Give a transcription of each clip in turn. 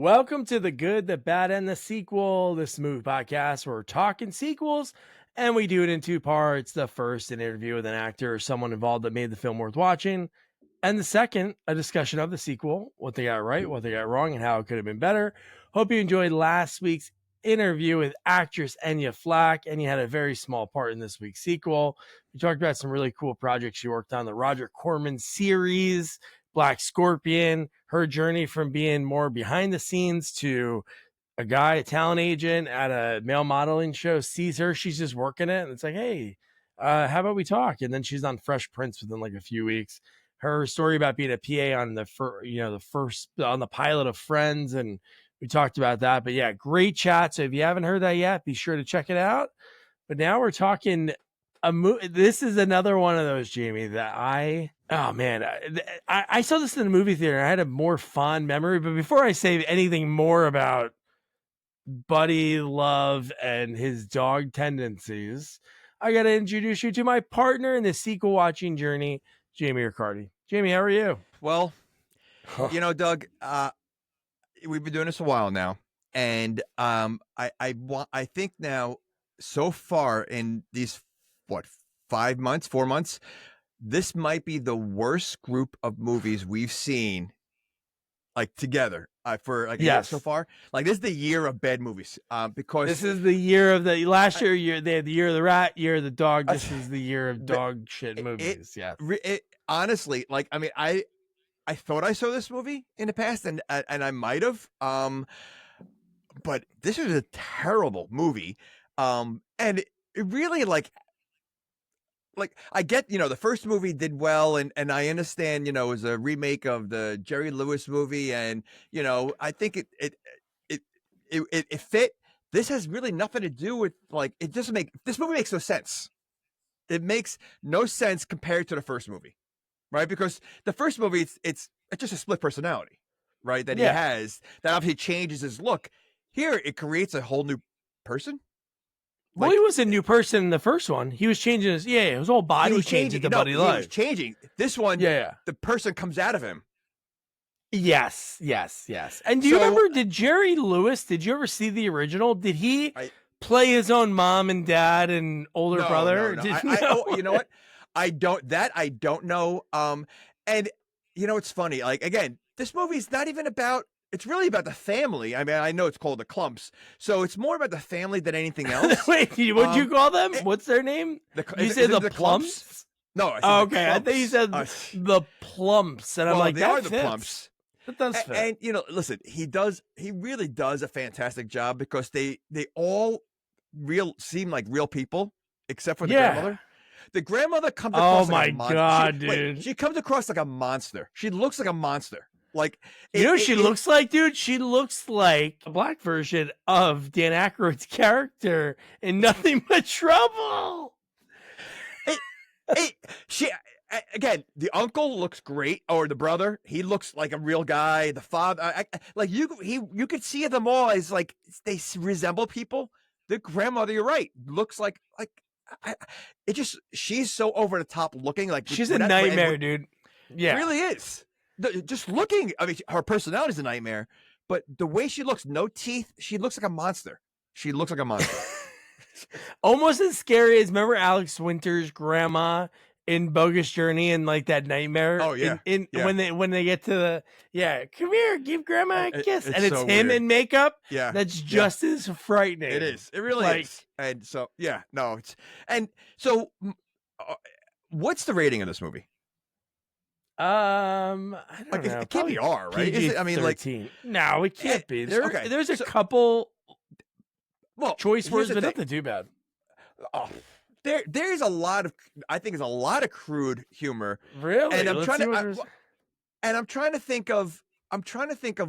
Welcome to The Good, the Bad, and the Sequel. This movie podcast where we're talking sequels, and we do it in two parts. The first, an interview with an actor or someone involved that made the film worth watching. And the second, a discussion of the sequel, what they got right, what they got wrong, and how it could have been better. Hope you enjoyed last week's interview with actress Enya Flack, and you had a very small part in this week's sequel. We talked about some really cool projects she worked on, the Roger Corman series, Black Scorpion, her journey from being more behind the scenes to a guy, a talent agent at a male modeling show, sees her, she's just working it, and it's like, hey, how about we talk? And then she's on Fresh Prince within like a few weeks. Her story about being a PA on the first on the pilot of Friends, and we talked about that. But yeah, great chat. So if you haven't heard that yet, be sure to check it out. But now we're talking a movie. This is another one of those, Jamie, that I saw this in the movie theater. I had a more fond memory. But before I say anything more about Buddy Love and his dog tendencies, I got to introduce you to my partner in the sequel watching journey, Jamie Riccardi. Jamie, how are you? Well, Doug, we've been doing this a while now, and I think now so far in these 4 months, this might be the worst group of movies we've seen like together for like a year so far. Like, this is the year of bad movies because this is the year of the last year. They had the year of the rat, year of the dog. This is the year of dog shit movies. Honestly, like, I mean, I thought I saw this movie in the past, and I might have, but this is a terrible movie, and it really like I get, the first movie did well, and I understand, it was a remake of the Jerry Lewis movie, and I think it fit. This has really nothing to do with, like, this movie makes no sense. It makes no sense compared to the first movie, right? Because the first movie, it's just a split personality, right? That he has, that obviously changes his look. Here, it creates a whole new person. Well, he was a new person in the first one. He was changing his whole body was changing to Buddy Love. He was changing. This one, the person comes out of him. Yes. And do you remember, did you ever see the original? Did he play his own mom and dad and older brother? No. You know what? I don't know. And it's funny. Like, again, this movie is not even about, it's really about the family. I mean, I know it's called the Klumps, so it's more about the family than anything else. Wait, what'd you call them? What's their name? You said the Klumps? No, I think you said the Plumps, and I'm like, that fits. The Plumps. That does fit. And listen, he really does a fantastic job, because they all seem like real people, except for the grandmother. The grandmother comes across like a monster. Oh my God, dude. She comes across like a monster. She looks like a monster. Like, she looks like, dude? She looks like a black version of Dan Aykroyd's character in Nothing But Trouble. Again, the uncle looks great, or the brother. He looks like a real guy. The father, you could see them all as like they resemble people. The grandmother, you're right, looks like she's so over the top looking. Like, she's a nightmare, dude. Yeah, it really is. Just looking, I mean, her personality is a nightmare, but the way she looks, no teeth, she looks like a monster. Almost as scary as, remember Alex Winter's grandma in Bogus Journey and like that nightmare? Oh yeah. When they get to come here, give grandma a kiss, and it's so him weird. In makeup. Yeah, that's just as frightening. It is. It really is. And so what's the rating of this movie? I don't know. It can't be R, right? Is it, I mean, 13. Like, no, it can't be. There's a couple choice words, but nothing too bad. Oh, there's a lot of, I think, there's a lot of crude humor. Really? And I'm trying to think of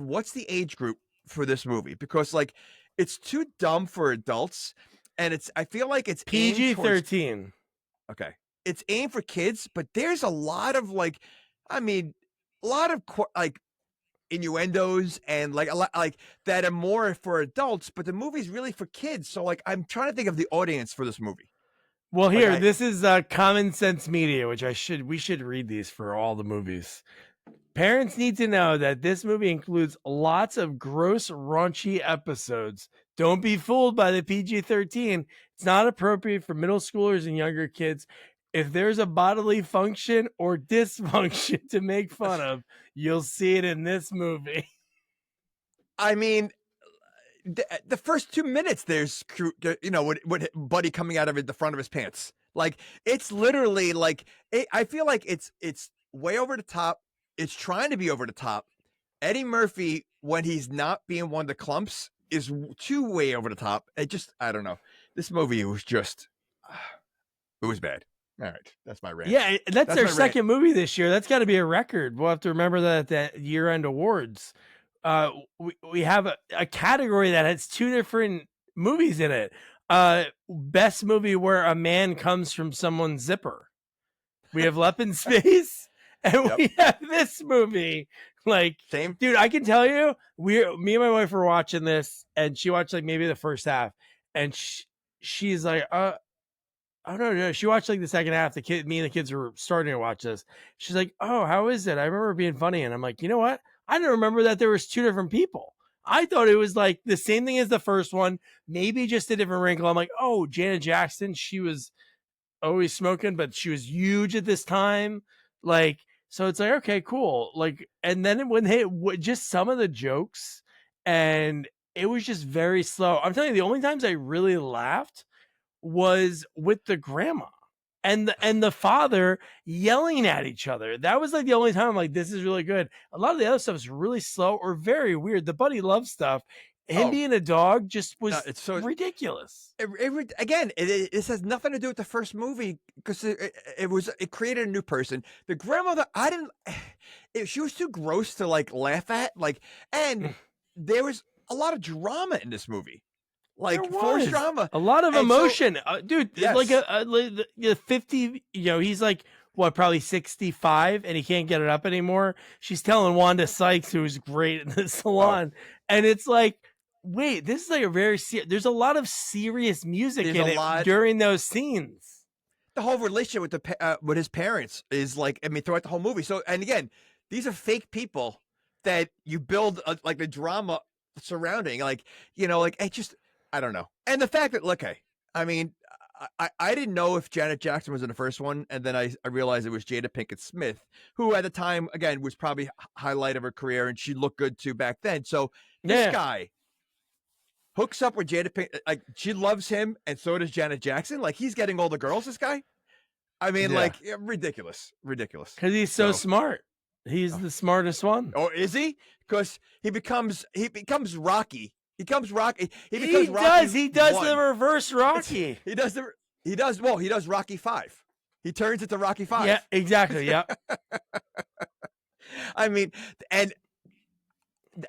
what's the age group for this movie, because like it's too dumb for adults, and I feel like it's PG-13. Okay, it's aimed for kids, but there's a lot of like innuendos and like a lot like that are more for adults, but the movie's really for kids. So like, I'm trying to think of the audience for this movie. Well, here, this is Common Sense Media, which we should read these for all the movies. Parents need to know that this movie includes lots of gross, raunchy episodes. Don't be fooled by the PG-13. It's not appropriate for middle schoolers and younger kids. If there's a bodily function or dysfunction to make fun of, you'll see it in this movie. I mean, the first 2 minutes, there's what Buddy coming out of the front of his pants. Like, it's literally like I feel like it's way over the top. It's trying to be over the top. Eddie Murphy, when he's not being one of the Klumps, is too way over the top. I don't know. This movie was just, it was bad. All right, that's my rant. Yeah, that's their second movie this year. That's got to be a record. We'll have to remember that at the year-end awards. We have a category that has 2 different movies in it. Best movie where a man comes from someone's zipper. We have Lep in Space, and we have this movie. Like, same, dude, I can tell you, me and my wife were watching this, and she watched like maybe the first half, and she's like, oh no, she watched like the second half. Me and the kids were starting to watch this. She's like, oh, how is it? I remember it being funny, and I'm like, you know what? I didn't remember that there was 2 different people. I thought it was like the same thing as the first one, maybe just a different wrinkle. I'm like, oh, Janet Jackson, she was always smoking, but she was huge at this time. Like, so it's like, okay, cool. Like, and then when just some of the jokes, and it was just very slow. I'm telling you, the only times I really laughed was with the grandma and the father yelling at each other. That was like the only time I'm like, this is really good. A lot of the other stuff is really slow or very weird. The Buddy Love stuff, him being a dog, just was it's so ridiculous. This has nothing to do with the first movie, because it created a new person. The grandmother, she was too gross to like laugh at. Like, and there was a lot of drama in this movie. Like, forced drama, a lot of emotion, dude. Yes. Like a 50, he's like what, probably 65, and he can't get it up anymore. She's telling Wanda Sykes, who's great in the salon, and it's like, wait, this is like a very there's a lot of serious music in it during those scenes. The whole relationship with his parents is like, I mean, throughout the whole movie. So, and again, these are fake people that you build like the drama surrounding, like, like it just. I don't know. And the fact that, okay, I mean, I didn't know if Janet Jackson was in the first one, and then I realized it was Jada Pinkett Smith, who at the time, again, was probably highlight of her career, and she looked good too back then. So this guy hooks up with Jada Pinkett, like, she loves him, and so does Janet Jackson. Like, he's getting all the girls, this guy. I mean, ridiculous. Because he's so smart. He's the smartest one. Oh, is he? Because he becomes Rocky. He does the reverse Rocky. He does Rocky 5. He turns into Rocky 5. Yeah, exactly. Yeah. I mean, and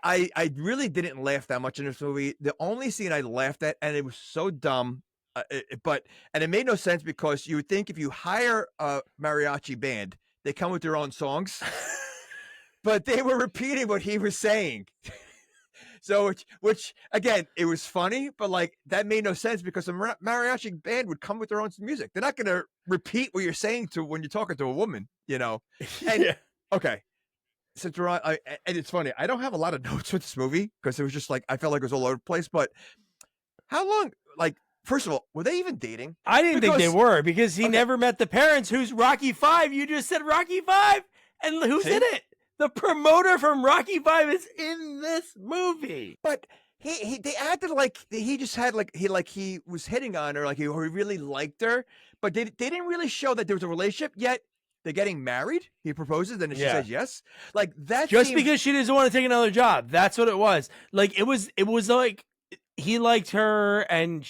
I really didn't laugh that much in this movie. The only scene I laughed at, and it was so dumb, and it made no sense, because you would think if you hire a mariachi band, they come with their own songs, but they were repeating what he was saying. So, which again, it was funny, but like, that made no sense, because a mariachi band would come with their own music. They're not going to repeat what you're saying when you're talking to a woman, And okay, since we're on, and it's funny, I don't have a lot of notes with this movie, because it was just like, I felt like it was all over the place. But how long? Like, first of all, were they even dating? I didn't think they were, because he never met the parents. Who's Rocky 5? You just said Rocky 5, and who's in it? The promoter from Rocky 5 is in this movie. But they acted like he just had he was hitting on her, like he really liked her, but they didn't really show that there was a relationship yet. They're getting married. He proposes, and she says yes. Like, that just because she doesn't want to take another job. That's what it was. Like, it was like he liked her, and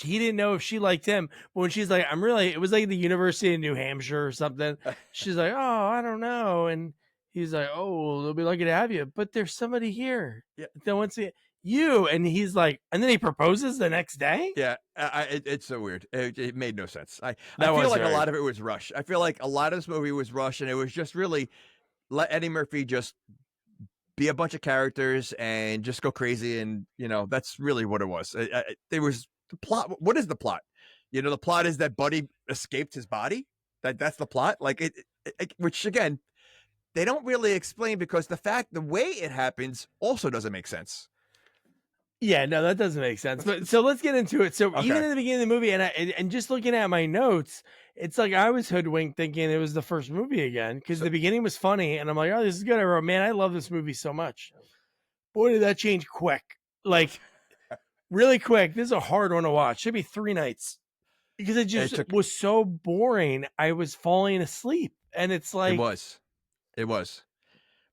he didn't know if she liked him. But when she's like, it was like the University of New Hampshire or something. She's like, oh, I don't know. And he's like, oh, they'll be lucky to have you. But there's somebody here that wants you. And he's like, and then he proposes the next day? Yeah, it's so weird. It made no sense. I feel like a lot of it was rushed. I feel like a lot of this movie was rushed, and it was just really let Eddie Murphy just be a bunch of characters and just go crazy. And, that's really what it was. There was the plot. What is the plot? The plot is that Buddy escaped his body. That's the plot. Like, which again, they don't really explain, because the way it happens also doesn't make sense. Yeah, no, that doesn't make sense. But so let's get into it. So even Okay. in the beginning of the movie, and just looking at my notes, it's like I was hoodwinked thinking it was the first movie again, because the beginning was funny, and I'm like, oh, this is good. I wrote, man, I love this movie so much. Boy, did that change quick. Like really quick. This is a hard one to watch. Should be 3 nights. Because it just was so boring. I was falling asleep. And it's like it was.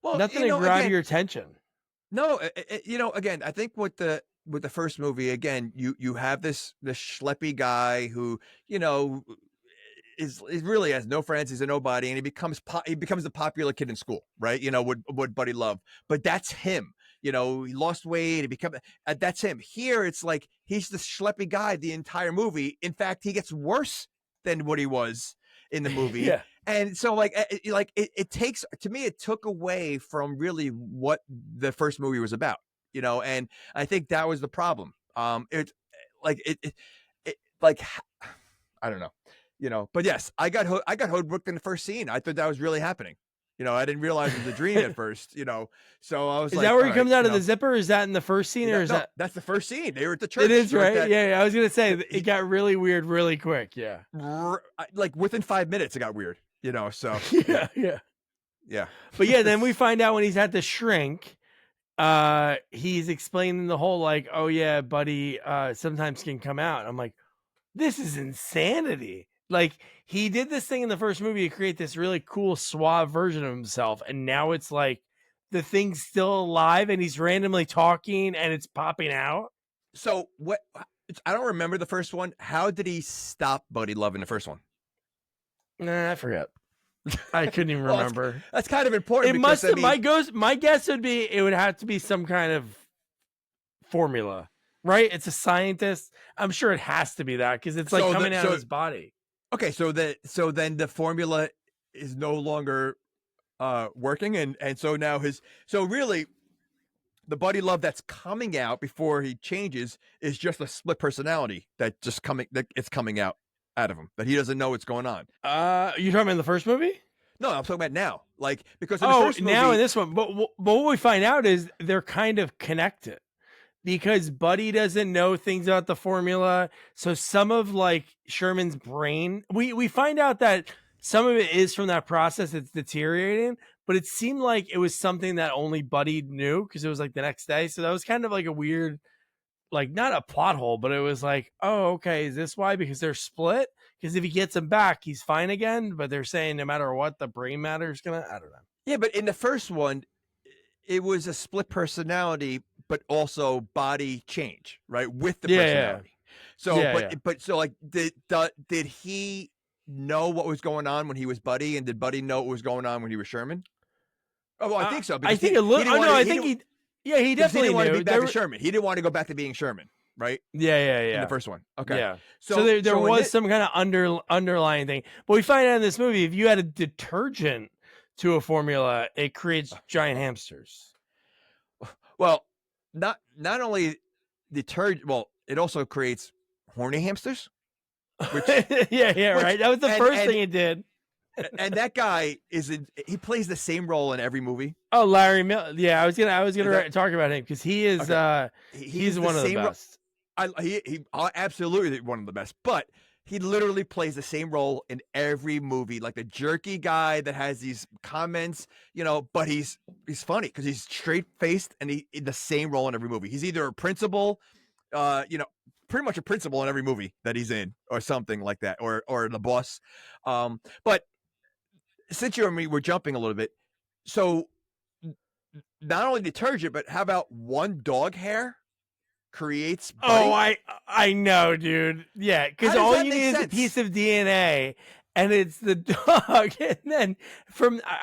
Well, nothing to grab your attention. No, again, I think with the first movie, again, you have this schleppy guy who, is really has no friends. He's a nobody, and he becomes the popular kid in school, right? Would Buddy love, but that's him. He lost weight. He become that's him. Here, it's like he's the schleppy guy the entire movie. In fact, he gets worse than what he was in the movie. Yeah. And so, it takes, to me, it took away from really what the first movie was about, and I think that was the problem. It's like I don't know, but yes, I got hoodwinked in the first scene. I thought that was really happening. I didn't realize it was a dream at first, so I was is like, that where he comes out of the zipper? Is that in the first scene, or is that? That's the first scene. They were at the church. It is, right? Yeah, I was going to say, it got really weird really quick. Yeah. Like within 5 minutes, it got weird, so. Yeah. But yeah, then we find out when he's at the shrink, he's explaining the whole, like, oh yeah, Buddy sometimes can come out. I'm like, this is insanity. Like, he did this thing in the first movie to create this really cool, suave version of himself. And now it's like the thing's still alive and he's randomly talking and it's popping out. So what? I don't remember the first one. How did he stop Buddy Love in the first one? Nah, I forget. I couldn't even remember. That's kind of important. It must have, my guess would be it would have to be some kind of formula, right? It's a scientist. I'm sure it has to be that, because it's like coming out of his body. Okay, so then the formula is no longer working, and so now really the Buddy Love that's coming out before he changes is just a split personality that it's coming out of him, that he doesn't know what's going on. You talking about in the first movie? No, I'm talking about now. Like, because in the first movie, now in this one, but what we find out is they're kind of connected, because Buddy doesn't know things about the formula. So some of like Sherman's brain, we find out that some of it is from that process. It's deteriorating, but it seemed like it was something that only Buddy knew, because it was like the next day. So that was kind of like a weird, like, not a plot hole, but it was like, oh, okay, is this why? Because they're split? Because if he gets him back, he's fine again. But they're saying no matter what, the brain matter is gonna, I don't know. Yeah, but in the first one, it was a split personality, but also body change, right? With the personality. So, but so like, did he know what was going on when he was Buddy, and did Buddy know what was going on when he was Sherman? Oh, well, I think so. I think a little. Oh no, I think he. Yeah, he definitely didn't want knew. to be back to Sherman. He didn't want to go back to being Sherman, right? Yeah. In the first one. Okay. Yeah. So there was some kind of underlying thing. But we find out in this movie, if you add a detergent to a formula, it creates giant hamsters. Well, not only detergent. Well, it also creates horny hamsters. Which, right. That was the first thing it did. And that guy he plays the same role in every movie. Oh, Larry Miller. Yeah, I was gonna talk about him, because he is he's one of the best. He absolutely one of the best. But he literally plays the same role in every movie, like the jerky guy that has these comments, But he's funny because he's straight faced, and he in the same role in every movie. He's either a principal, pretty much a principal in every movie that he's in, or something like that, or the boss. But since you and me were jumping a little bit, so not only detergent, but how about one dog hair creates Buddy? Oh, I know, dude. Yeah, because all you need is a piece of DNA, and it's the dog. And then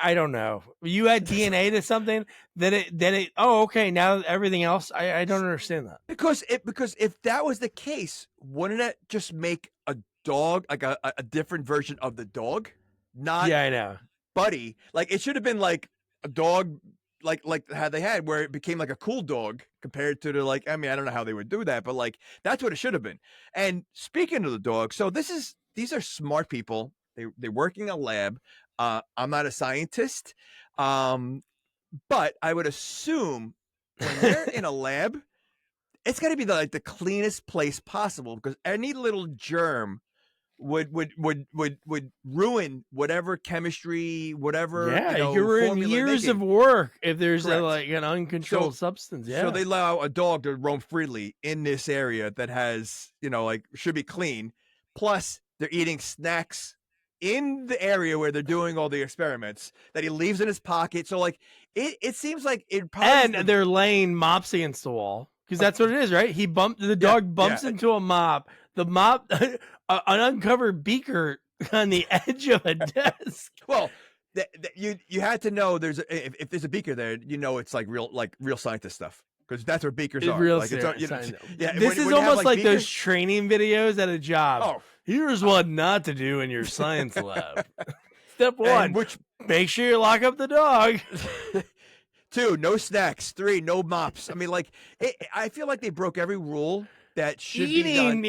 I don't know, you add DNA to something, then it. Oh, okay. Now everything else, I don't understand that. Because if that was the case, wouldn't it just make a dog like a different version of the dog? Not I know. Buddy. Like, it should have been like a dog, like how they had, where it became like a cool dog compared to the, I don't know how they would do that, but like that's what it should have been. And speaking of the dog, so these are smart people. They work in a lab. I'm not a scientist. But I would assume when they're in a lab, it's got to be the cleanest place possible, because any little germ would ruin whatever chemistry, whatever, Yeah, you can ruin formula they're years of making. work if there's Correct. like an uncontrolled substance. Yeah. So they allow a dog to roam freely in this area that has, like, should be clean. Plus, they're eating snacks in the area where they're doing all the experiments that he leaves in his pocket. So, like, it seems like it probably And they're laying mops against the wall, because that's what it is, right? The dog bumps into a mop. The mop, an uncovered beaker on the edge of a desk. Well, you had to know if there's a beaker there, it's like real scientist stuff, because that's what beakers are. Real Like, this is almost like beakers, those training videos at a job. Oh, here's what not to do in your science lab. Step 1, make sure you lock up the dog. 2, no snacks. 3, no mops. I mean, like, I feel like they broke every rule that should be done.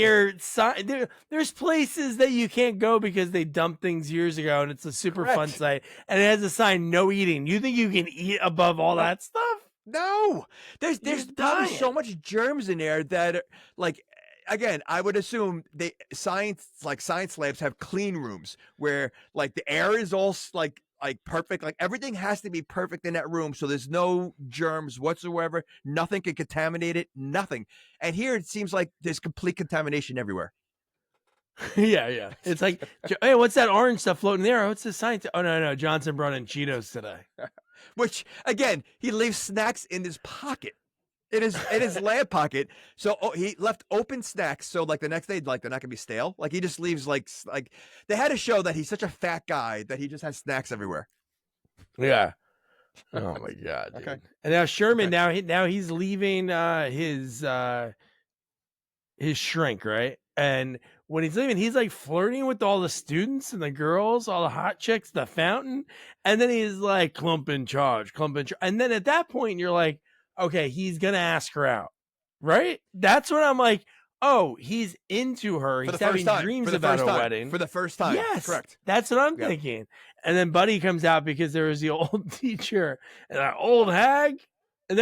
There's places that you can't go because they dumped things years ago, and it's a super fun site, and it has a sign, no eating. You think you can eat above all that stuff? No, there's probably so much germs in there that, like, again, I would assume science labs have clean rooms where, like, the air is all like perfect. Like, everything has to be perfect in that room, so there's no germs whatsoever. Nothing can contaminate it. Nothing. And here it seems like there's complete contamination everywhere. Yeah. It's like, hey, what's that orange stuff floating in the air? What's the science? Oh, no. Johnson brought in Cheetos today. Which, again, he leaves snacks in his pocket. In his lab pocket. So he left open snacks. So, like, the next day, like, they're not gonna be stale. Like, he just leaves like they had to show that he's such a fat guy that he just has snacks everywhere. Yeah. Oh my God. Dude. Okay. And now Sherman, now he's leaving his shrink, right? And when he's leaving, he's like flirting with all the students and the girls, all the hot chicks, the fountain. And then he's like, Klump in charge. And then at that point, you're like, okay, he's going to ask her out, right? That's when I'm like, oh, he's into her. He's having dreams about a wedding. For the first time. Yes. Correct. That's what I'm thinking. And then Buddy comes out because there was the old teacher and an old hag. And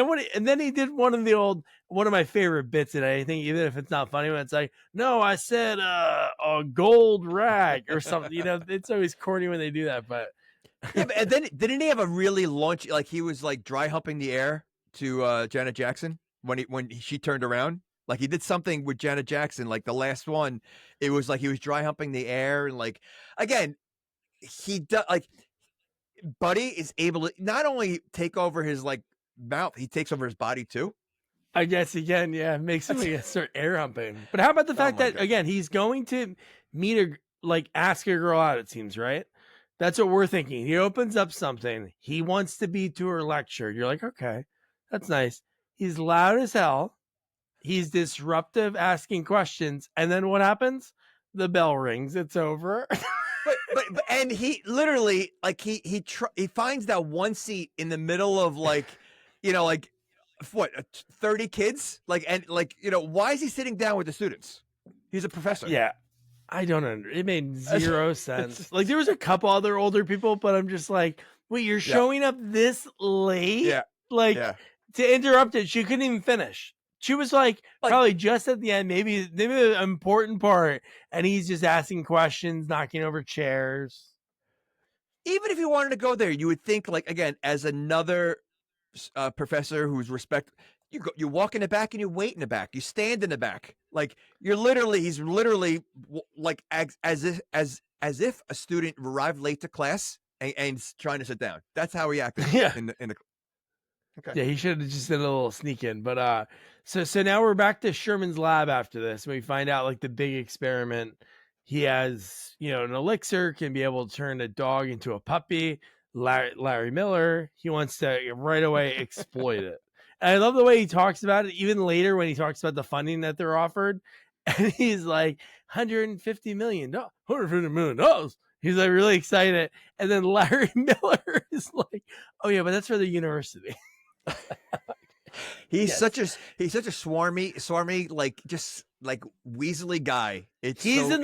then he did one of my favorite bits today. I think, even if it's not funny, when it's like, no, I said a gold rag or something. It's always corny when they do that. But yeah, and then didn't he have a really launch? Like, he was like dry humping the air to Janet Jackson when she turned around. Like, he did something with Janet Jackson, like the last one. It was like he was dry humping the air, and, like, again, he does, like, Buddy is able to not only take over his, like, mouth, he takes over his body too. I guess he can, yeah. Makes him start air humping. But how about the fact that, again, he's going to meet ask a girl out, it seems, right? That's what we're thinking. He opens up something. He wants to be to her lecture. You're like, okay, that's nice. He's loud as hell. He's disruptive, asking questions. And then what happens? The bell rings. It's over. but and he literally, like, he finds that one seat in the middle of, like, like, what, 30 kids? Like, and, like, why is he sitting down with the students? He's a professor. Yeah. I don't know. It made zero sense. Like, there was a couple other older people, but I'm just like, wait, you're showing up this late? Yeah. Like, to interrupt it, she couldn't even finish. She was like probably just at the end, maybe the important part, and he's just asking questions, knocking over chairs. Even if you wanted to go there, you would think, like, again, as another professor who's you walk in the back and you wait in the back. You stand in the back. Like, he's literally like as if a student arrived late to class and trying to sit down. That's how he acted. Yeah. In the Okay. Yeah, he should have just did a little sneak in. But so now we're back to Sherman's lab after this. We find out, like, the big experiment. He has, an elixir, can be able to turn a dog into a puppy. Larry Miller, he wants to right away exploit it. And I love the way he talks about it, even later when he talks about the funding that they're offered. And he's like, $150 million. $150 million. He's like really excited. And then Larry Miller is like, oh yeah, but that's for the university. He's such a swarmy, like, just like weaselly guy. He's on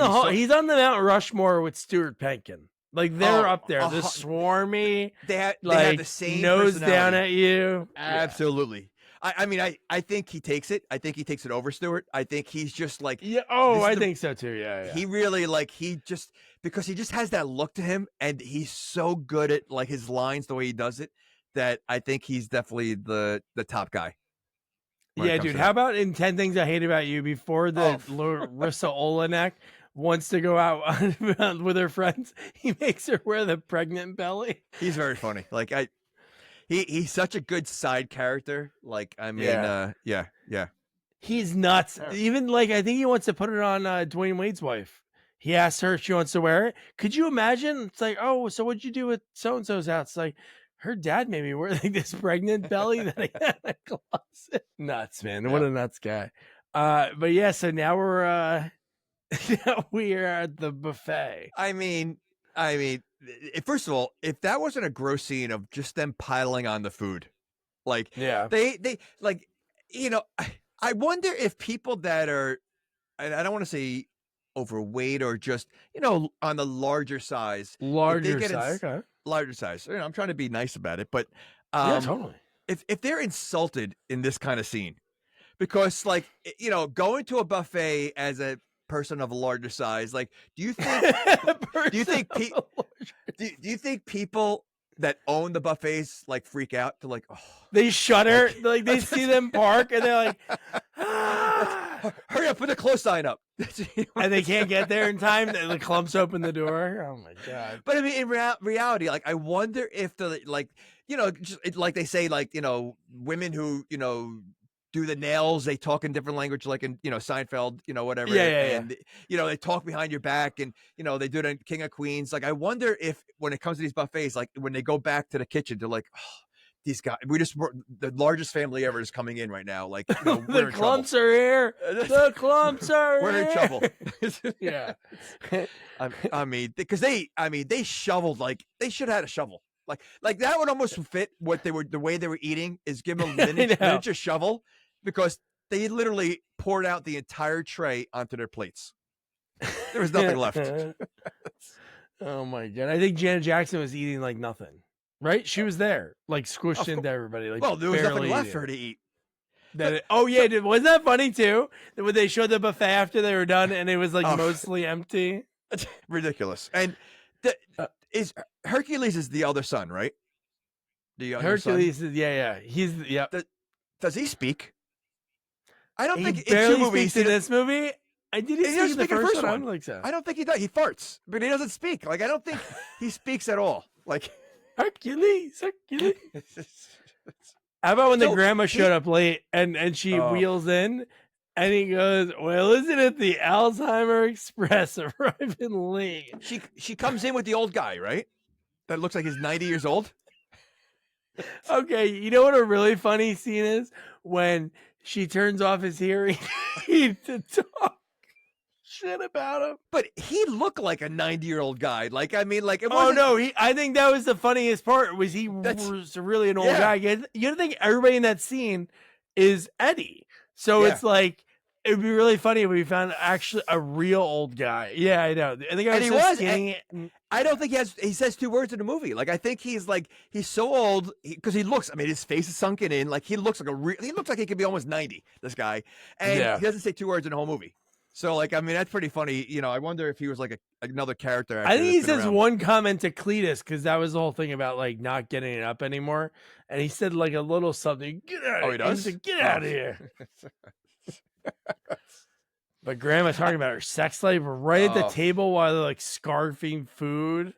the Mount Rushmore with Stuart Penkin. Like they're Oh, up there, the swarmy, they have like the same nose down personality. at you. Absolutely. I mean, I think he takes it. I think he takes it over Stewart. I think he's just like, Yeah. Oh, this is I the, think so too. Yeah. he really like, because he just has that look to him, and he's so good at like his lines, the way he does it, that I think he's definitely the top guy. Yeah, dude. How about in 10 Things I Hate About You? Before the Larissa Olenek wants to go out with her friends, he makes her wear the pregnant belly. He's very funny. Like he's such a good side character. Like, I mean, yeah. He's nuts. Even like, I think he wants to put it on Dwayne Wade's wife. He asked her if she wants to wear it. Could you imagine? It's like, oh, so what'd you do with so-and-so's house? It's like, her dad made me wear like this pregnant belly that I had in a closet. Nuts, man. Yeah. What a nuts guy. But yeah, so now we're at the buffet. I mean, first of all, if that wasn't a gross scene of just them piling on the food, like, they like, I wonder if people that are, I don't want to say overweight or just, on the larger size, okay. Larger size. I'm trying to be nice about it, but yeah, totally. If they're insulted in this kind of scene, because like, going to a buffet as a person of a larger size, like, do you think people that own the buffets like freak out to like, oh, they shudder, like they see them park and they're like, hurry up, put the close sign up. And they can't get there in time. The Klumps open the door. Oh my god. But I mean, in reality, like, I wonder if the, like, just, like they say, like, women who, do the nails, they talk in different language, like in, Seinfeld, whatever. And they talk behind your back, and, they do it in King of Queens. Like, I wonder if when it comes to these buffets, like when they go back to the kitchen, they're like, oh, these guys, the largest family ever is coming in right now. Like, the Klumps are here. The Klumps are we're in trouble. Yeah. I mean, because they shoveled, like, they should have had a shovel. Like that would almost fit what they were, the way they were eating, is give them a miniature shovel, because they literally poured out the entire tray onto their plates. There was nothing left. Oh my god. I think Janet Jackson was eating like nothing. Right? She was there, like squished into everybody. Like, well, there was nothing left for her to eat. Wasn't that funny too? When they showed the buffet after they were done, and it was like mostly empty. Ridiculous. And is Hercules is the other son, right? The Hercules son? is he's does he speak? I don't think he barely speaks in this movie. I did he speak in the first one? I don't think so. I don't think he does. He farts, but he doesn't speak. Like, I don't think he speaks at all. Like, Hercules. How about when the grandma showed up late and she wheels in, and he goes, "Well, isn't it the Alzheimer Express arriving late?" She comes in with the old guy, right? That looks like he's 90 years old. Okay, you know what a really funny scene is? When she turns off his hearing to talk shit about him. But he looked like a 90-year-old guy. Like, I mean, like, I think that was the funniest part. Was he was really an old guy? You don't think everybody in that scene is Eddie? So it's like, it would be really funny if we found actually a real old guy. Yeah, I know. I think he was. I don't think he says 2 words in the movie. Like, I think he's so old because he looks. I mean, his face is sunken in. Like, he looks like he could be almost 90. This guy, and he doesn't say 2 words in the whole movie. So, like, I mean, that's pretty funny. I wonder if he was like another character. I think he says one comment to Cletus, because that was the whole thing about like not getting it up anymore, and he said like a little something. Get out! Oh, he does. He said, "Get out of here." But Grandma talking about her sex life right at the table while they're like scarfing food.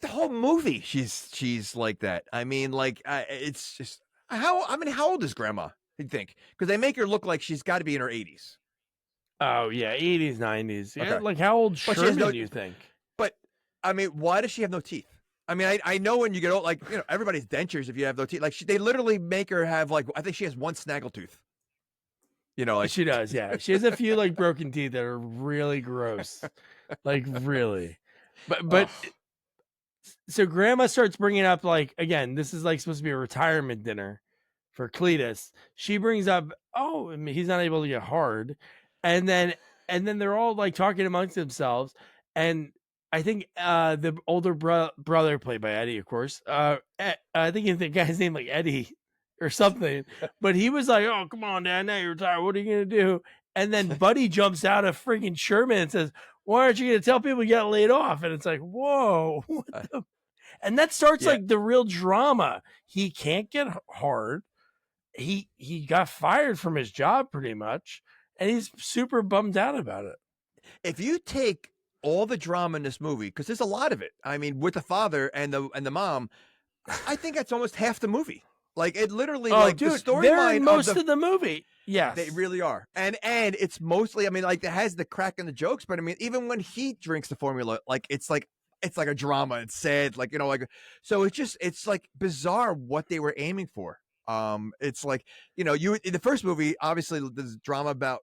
The whole movie, she's like that. I mean, like, it's just how old is Grandma? You'd think, because they make her look like she's got to be in her 80s. Oh yeah, 80s, 90s. Yeah, okay. Like how old Sherman do you think? But I mean, why does she have no teeth? I mean, I know when you get old, like, everybody's dentures if you have no teeth. Like, they literally make her have, like, I think she has one snaggletooth. Like, she does, yeah. She has a few like broken teeth that are really gross, like really. But so Grandma starts bringing up, like, again, this is like supposed to be a retirement dinner for Cletus. She brings up, he's not able to get hard, and then they're all like talking amongst themselves, and I think the older brother, played by Eddie, of course. I think the guy's name like Eddie or something. But he was like, "Oh, come on, Dad, now you're retired. What are you gonna do?" And then Buddy jumps out of freaking Sherman and says, "Why aren't you gonna tell people you got laid off?" And it's like, whoa. And that starts Yeah. like the real drama. He can't get hard. He got fired from his job pretty much, and he's super bummed out about it. If you take all the drama in this movie, because there's a lot of it. I mean, with the father and the mom, I think that's almost half the movie. Like it literally, Oh, like dude, the they're storyline in most of the movie. Yes, they really are, and it's mostly. I mean, like it has the crack and the jokes, but I mean, even when he drinks the formula, like it's like a drama. It's sad, like like so. It's like bizarre what they were aiming for. It's like you in the first movie, obviously there's drama about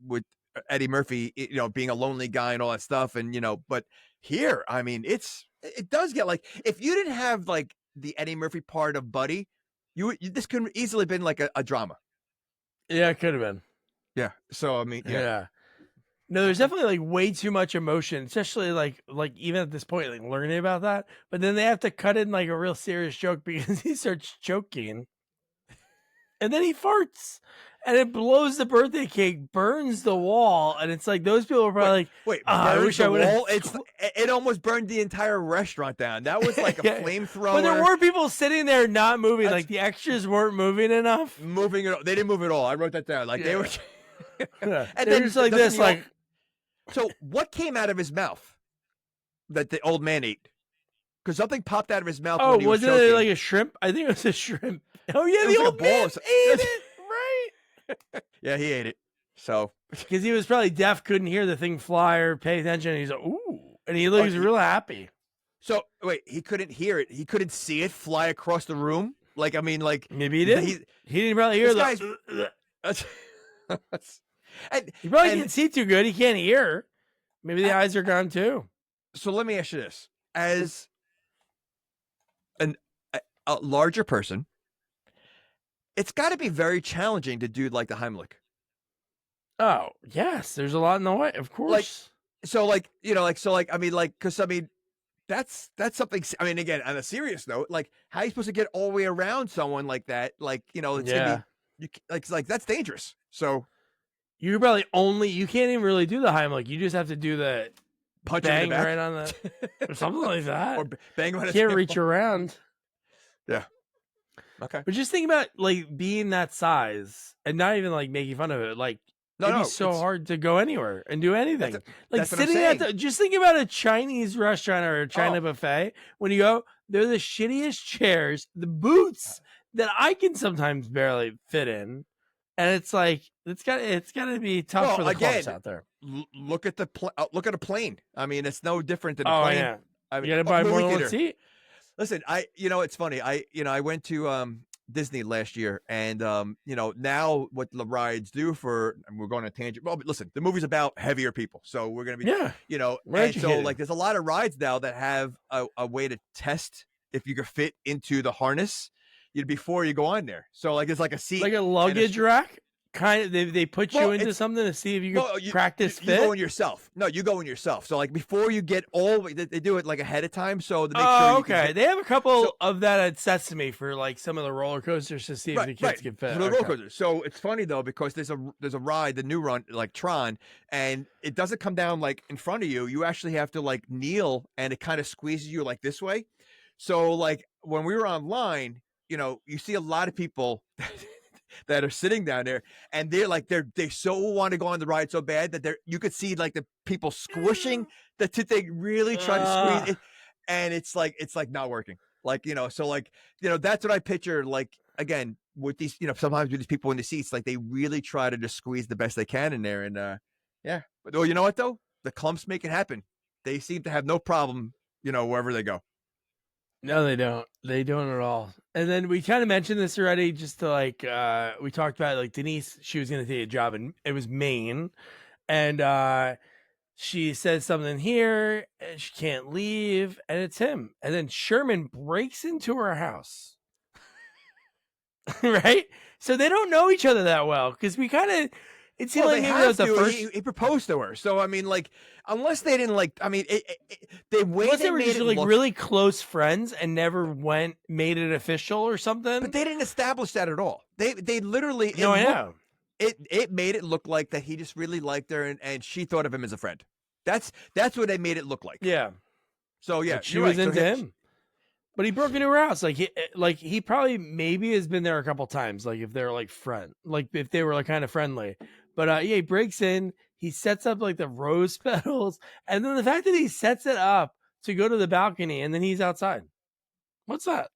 with Eddie Murphy, being a lonely guy and all that stuff, and but here, I mean, it does get like if you didn't have like the Eddie Murphy part of Buddy, this could easily been like a drama. Yeah, it could have been. Yeah. So I mean, Yeah. No, there's definitely like way too much emotion, especially like even at this point, like learning about that. But then they have to cut in like a real serious joke because he starts choking, and then he farts, and it blows the birthday cake, burns the wall, and it's like those people are probably wait, I wish I would have. It almost burned the entire restaurant down. That was like a flamethrower. But there were people sitting there not moving. Like the extras weren't moving enough. They didn't move at all. I wrote that down. Like they were. And then just like this, like. So what came out of his mouth that the old man ate? Because something popped out of his mouth. Oh, when he was wasn't it like a shrimp? I think it was a shrimp. Oh yeah, the old man ate it, right? Yeah, he ate it. So because he was probably deaf, couldn't hear the thing fly or pay attention. And he's like, ooh, and he looks real happy. So wait, he couldn't hear it. He couldn't see it fly across the room. Like I mean, like maybe he did. He didn't probably hear that. And he probably can't see too good. He can't hear. Maybe the eyes are gone too. So let me ask you this: as a larger person, it's got to be very challenging to do like the Heimlich. Oh yes, there's a lot in the way, of course. Because I mean, that's something. I mean, again, on a serious note, like how are you supposed to get all the way around someone like that? Like it's gonna be, like that's dangerous. So. You probably you can't even really do the Heimlich. You just have to do the punch bang right on the or something like that. Or bang on. You can't reach around. Yeah. Okay. But just think about like being that size and not even like making fun of it. Like it'd be so hard to go anywhere and do anything. Like sitting at just think about a Chinese restaurant or a China buffet. When you go, they're the shittiest chairs, the boots that I can sometimes barely fit in. And it's like it's got to be tough for the Klumps out there. Look at a plane. I mean, it's no different than a plane. Yeah. I mean, you got to buy more than one seat. Listen, it's funny. I went to Disney last year, and now what the rides do we're going on a tangent. Well, but listen, the movie's about heavier people, so we're gonna be and so like there's a lot of rides now that have a way to test if you can fit into the harness. Before you go on there. So like it's like a seat, like a luggage rack. Kind of they put you into something to see if you can practice fit. You go in yourself. No, you go in yourself. So like before you get they do it like ahead of time. So to make sure okay. They have a couple of that at Sesame for like some of the roller coasters to see if the kids can fit. For the roller coasters. So it's funny though because there's a ride, the new run like Tron, and it doesn't come down like in front of you. You actually have to like kneel, and it kind of squeezes you like this way. So like when we were online, you see a lot of people that are sitting down there, and they're like they so want to go on the ride so bad that you could see like the people squishing the thing, really trying to squeeze it, and it's like not working. Like so like that's what I picture. Like again with these sometimes with these people in the seats, like they really try to just squeeze the best they can in there, and But you know what though, the Klumps make it happen. They seem to have no problem wherever they go. No, they don't. They don't at all. And then we kind of mentioned this already, just to like, we talked about like Denise, she was going to take a job and it was Maine. And she says something here and she can't leave and it's him. And then Sherman breaks into her house. Right? So they don't know each other that well because we kind of, It seemed Well, like they maybe that was have the to. first. He proposed to her, so I mean, like, unless they didn't like, I mean, the way Unless they they were made just it like look, really close friends and never made it official or but something. they didn't establish that at all. They literally No, I know. it made it look like that he just really liked her and she thought of him as a friend. That's what they made it look like. Yeah, So yeah, like she you're was right. So into him. But he broke into her house. Like he probably maybe has been there a couple times. Like if they're like like if they were like kind of friendly. But yeah, he breaks in. He sets up like the rose petals, and then the fact that he sets it up to go to the balcony, and then he's outside. What's that?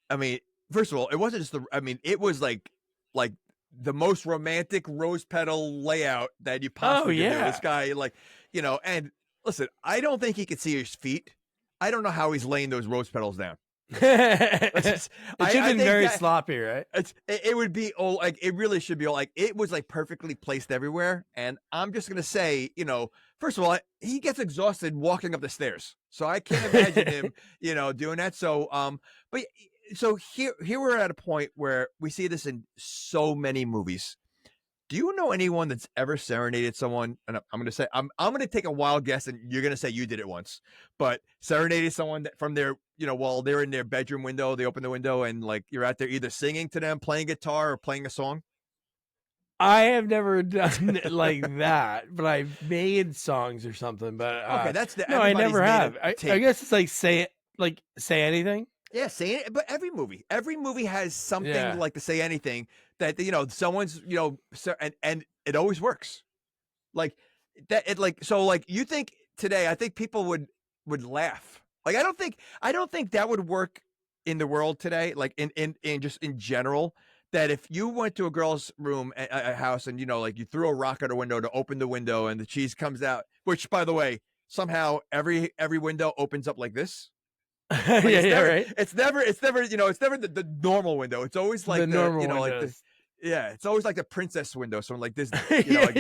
I mean, first of all, it wasn't just the. I mean, it was like the most romantic rose petal layout that you possibly could do. Yeah. This guy, like, and listen, I don't think he could see his feet. I don't know how he's laying those rose petals down. It should have been very that, sloppy, right? it would be like it really should be like it was like perfectly placed everywhere. And I'm just gonna say, first of all, he gets exhausted walking up the stairs, so I can't imagine him, doing that. So, but so here we're at a point where we see this in so many movies. Do you know anyone that's ever serenaded someone? And I'm going to say, I'm going to take a wild guess, and you're going to say you did it once, but serenaded someone from their, while they're in their bedroom window, they open the window and like you're out there either singing to them, playing guitar, or playing a song. I have never done it like that, but I've made songs or something. But Okay, that's the no, I never have. I guess it's like say anything. Yeah, say it. But every movie has something like to say anything that someone's and it always works. Like that. It like so like you think today. I think people would laugh. Like I don't think that would work in the world today. Like in just in general. That if you went to a girl's room, a house, and like you threw a rock at her window to open the window, and the cheese comes out. Which, by the way, somehow every window opens up like this. Like right. It's never the normal window. It's always like the normal windows. It's always like the princess window. So like this, like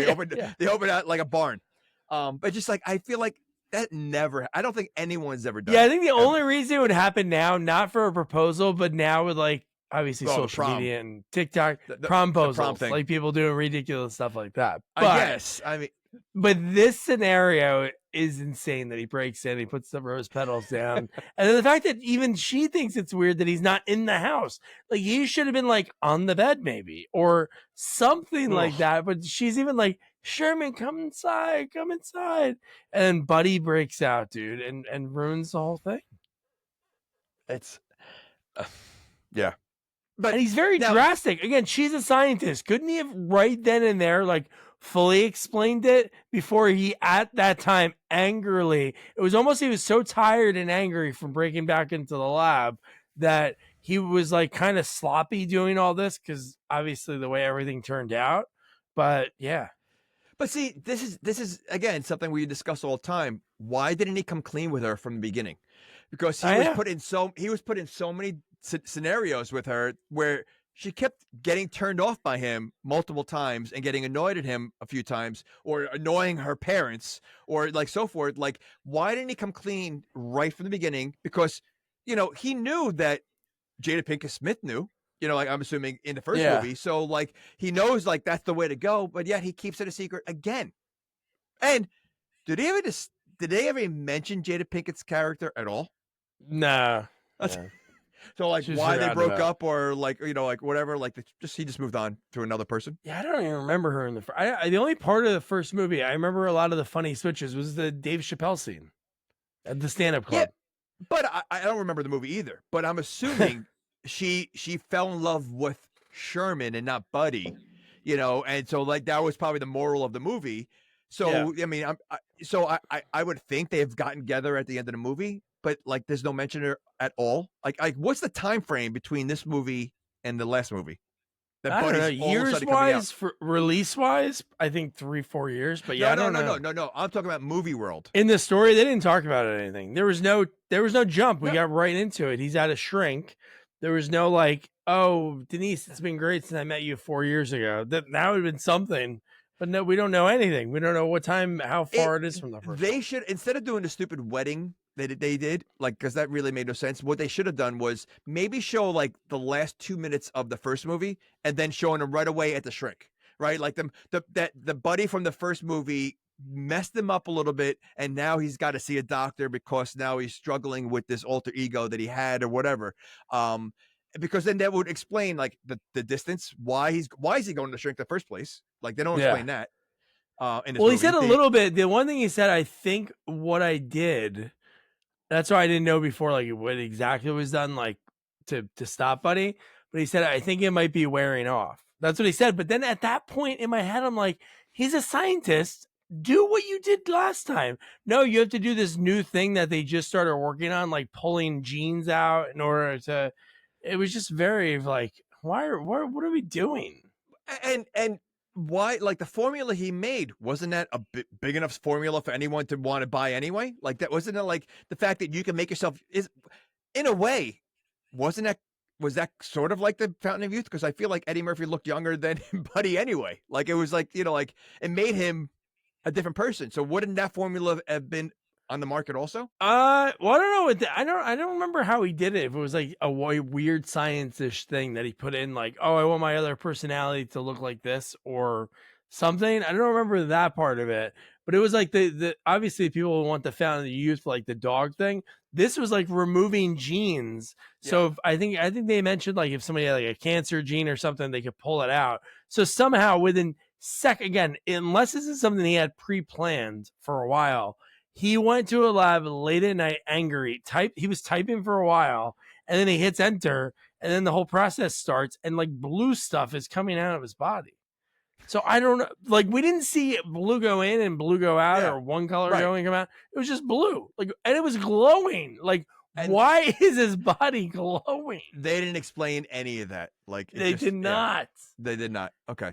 they open out like a barn. But just like I feel like that never. I don't think anyone's ever done. Yeah, I think the only reason it would happen now, not for a proposal, but now with like obviously social media and TikTok promposals, like people doing ridiculous stuff like that. But, I guess. I mean, but this scenario is insane that he breaks in, he puts the rose petals down, and then the fact that even she thinks it's weird that he's not in the house. Like he should have been like on the bed maybe or something like that. But she's even like, Sherman, come inside. And then Buddy breaks out, dude, and ruins the whole thing. It's yeah. But he's very drastic. Again, she's a scientist. Couldn't he have right then and there, like, fully explained it before he, at that time, angrily, it was almost he was so tired and angry from breaking back into the lab that he was, like, kind of sloppy doing all this because obviously the way everything turned out. But, yeah. But see, this is again, something we discuss all the time. Why didn't he come clean with her from the beginning? Because he was put in so many scenarios with her where she kept getting turned off by him multiple times and getting annoyed at him a few times or annoying her parents or like so forth. Like, why didn't he come clean right from the beginning? Because, he knew that Jada Pinkett Smith knew, like I'm assuming in the first movie. So like, he knows like that's the way to go, but yet he keeps it a secret again. And did they ever mention Jada Pinkett's character at all? Nah. So like why they broke up or like like whatever like he just moved on to another person. Yeah, I don't even remember her in the only part of the first movie I remember a lot of the funny switches was the Dave Chappelle scene at the stand-up club. Yeah, but I don't remember the movie either. But I'm assuming she fell in love with Sherman and not Buddy, and so like that was probably the moral of the movie. So I mean, I would think they've gotten together at the end of the movie. But like, there's no mention at all. Like, what's the time frame between this movie and the last movie? I don't know. Years wise, release wise, I think 3-4 years. But yeah, no. I'm talking about movie world. In the story, they didn't talk about anything. There was no jump. We got right into it. He's at a shrink. There was no like, oh, Denise, it's been great since I met you 4 years ago. That would have been something. But no, we don't know anything. We don't know what time, how far it is from the first. They should, instead of doing the stupid wedding that they did, like, because that really made no sense. What they should have done was maybe show like the last 2 minutes of the first movie and then showing them right away at the shrink, right? Like the buddy from the first movie messed him up a little bit, and now he's got to see a doctor because now he's struggling with this alter ego that he had or whatever. Because then that would explain like the distance, why is he going to shrink in the first place? Like they don't explain that. In this Well, movie. he said a little bit. The one thing he said, I think what I did, that's why I didn't know before, like what exactly was done, like to stop Buddy. But he said, I think it might be wearing off. That's what he said. But then at that point in my head, I'm like, he's a scientist. Do what you did last time. No, you have to do this new thing that they just started working on, like pulling genes out in order to. It was just very like, what are we doing? And why, like the formula he made, wasn't that a big enough formula for anyone to want to buy anyway? Like that wasn't it, like the fact that you can make yourself is, in a way, was that sort of like the Fountain of Youth? Because I feel like Eddie Murphy looked younger than Buddy anyway. Like it was like, like it made him a different person. So wouldn't that formula have been on the market also? Well, I don't know. I don't remember how he did it. If it was like a weird science-ish thing that he put in, like, oh, I want my other personality to look like this or something. I don't remember that part of it. But it was like the obviously people want the Fountain of Youth, like the dog thing. This was like removing genes. So if, I think they mentioned like if somebody had like a cancer gene or something, they could pull it out. So somehow within again, unless this is something he had pre-planned for a while, he went to a lab late at night, angry. He was typing for a while, and then he hits enter, and then the whole process starts, and like blue stuff is coming out of his body. So I don't know. Like we didn't see blue go in and blue go out, or one color go in and come out. It was just blue, like, and it was glowing. Like, why is his body glowing? They didn't explain any of that. Like they did not. They did not. Okay.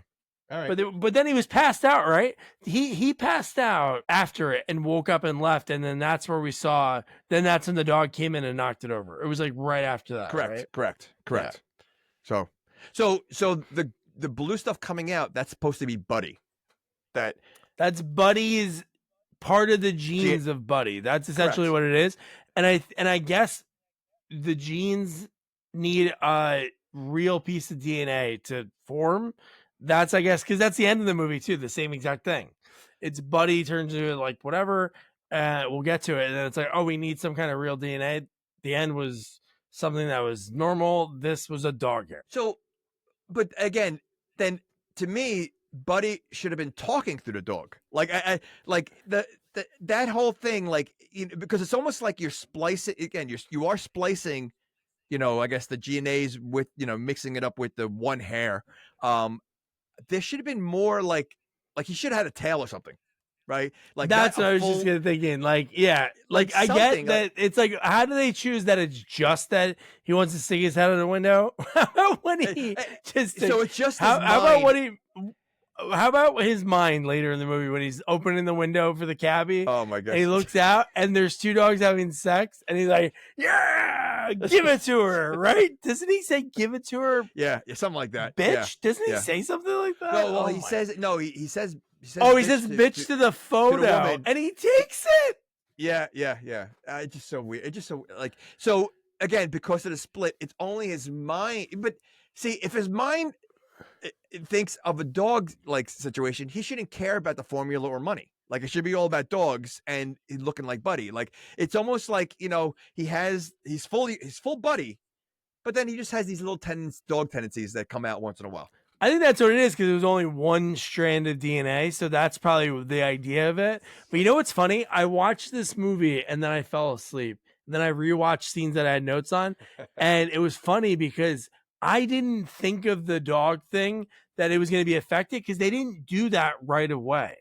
All right. But then he was passed out, right? He passed out after it and woke up and left, and then that's where we saw. Then that's when the dog came in and knocked it over. It was like right after that. Correct. Yeah. So the blue stuff coming out, that's supposed to be Buddy. That's Buddy's part of the genes of Buddy. That's essentially what it is. And I guess the genes need a real piece of DNA to form. That's, I guess, because that's the end of the movie too. The same exact thing. It's Buddy turns into like whatever. We'll get to it, and then it's like, oh, we need some kind of real DNA. The end was something that was normal. This was a dog hair. So, but again, then to me, Buddy should have been talking through the dog. Like I like that whole thing. Like because it's almost like you're splicing again. You are splicing. I guess the GNAs with mixing it up with the one hair. There should have been more like he should have had a tail or something, right? Like that's what I was just thinking. Like, yeah, like I get that it's like, how do they choose that it's just that he wants to stick his head out the window? When he just so it's just how about his mind later in the movie when he's opening the window for the cabbie? Oh my god! And he looks out and there's two dogs having sex, and he's like, "Yeah, give it to her!" Right? Doesn't he say "give it to her"? Yeah, something like that. Bitch, yeah. Doesn't he say something like that? No, well, he says no. He says. Oh, he says "bitch" to the photo, and he takes it. Yeah. It's just so weird. It's just so like so again because of the split. It's only his mind. But see, if his mind thinks of a dog like situation, he shouldn't care about the formula or money. Like it should be all about dogs and he's looking like Buddy. Like it's almost like he's full Buddy, but then he just has these little dog tendencies that come out once in a while. I think that's what it is because it was only one strand of DNA, so that's probably the idea of it. But you know what's funny? I watched this movie and then I fell asleep. And then I rewatched scenes that I had notes on, and it was funny because I didn't think of the dog thing that it was going to be affected because they didn't do that right away.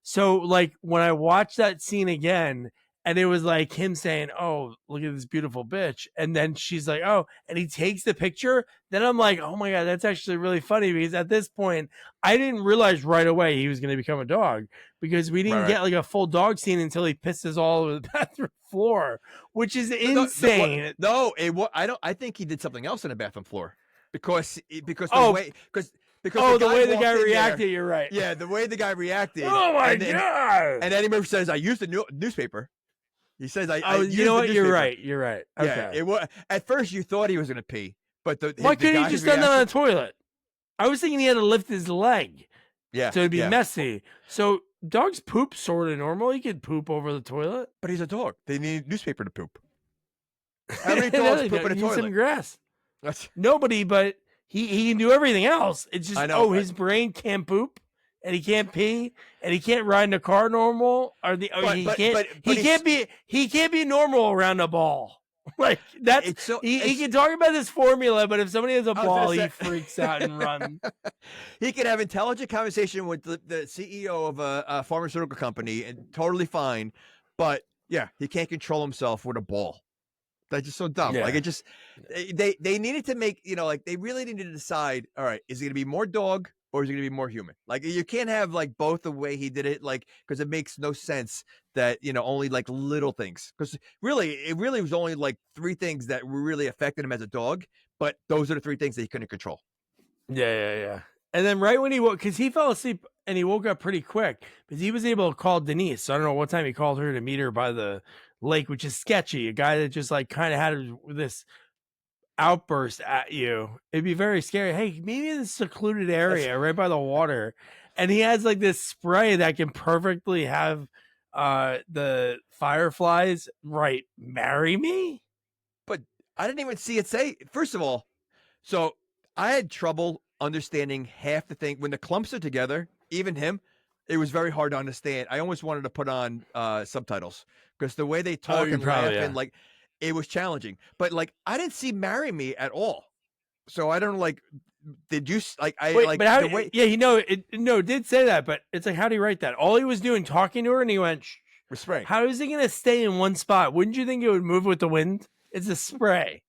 So like when I watched that scene again and it was like him saying, "Oh, look at this beautiful bitch." And then she's like, "Oh," and he takes the picture. Then I'm like, "Oh my God, that's actually really funny." Because at this point I didn't realize right away he was going to become a dog because we didn't get like a full dog scene until he pisses all over the bathroom floor, which is insane. I think he did something else on the bathroom floor. Because the way the guy reacted, you're right. Yeah, the way the guy reacted. Oh my God! And Eddie Murphy says, "I used the newspaper." He says, "I." You know what? You're right. Okay. Yeah, it was at first you thought he was going to pee, but why couldn't he just done that on the toilet? I was thinking he had to lift his leg. Yeah. So it'd be Yeah. messy. So dogs poop sort of normal. He could poop over the toilet. But he's a dog. They need newspaper to poop. How many No, dogs they poop in a don't. He needs some toilet? grass. That's, Nobody, but he can do everything else. It's just I know. his brain can't poop and he can't pee and he can't ride in a car normal. He can't be normal around a ball. Like that's It's so he can talk about this formula, but if somebody has a I was ball, gonna he say- freaks out and runs. he can have intelligent conversation with the CEO of a pharmaceutical company and totally fine, but yeah, he can't control himself with a ball. That's just so dumb. Yeah. Like it just they needed to make, like they really needed to decide, all right, is it gonna be more dog or is it gonna be more human? Like you can't have like both the way he did it, like because it makes no sense that only like little things. Because it really was only like 3 things that were really affecting him as a dog, but those are the 3 things that he couldn't control. Yeah. And then right when he woke, because he fell asleep and he woke up pretty quick, because he was able to call Denise. So I don't know what time he called her to meet her by the lake, which is sketchy. A guy that just like kind of had this outburst at you. It'd be very scary. Hey, maybe in this secluded area right by the water. And he has like this spray that can perfectly have the fireflies marry me. But I didn't even see it say, first of all, so I had trouble understanding half the thing when the Klumps are together, even him, it was very hard to understand. I almost wanted to put on subtitles because the way they talk and laugh and like it was challenging. But like I didn't see "Marry Me" at all, so I don't like. Did you like? I Wait, like but how, the way. Yeah, it did say that, but it's like, how do you write that? All he was doing talking to her, and he went, shh. Spray. How is he gonna stay in one spot? Wouldn't you think it would move with the wind? It's a spray.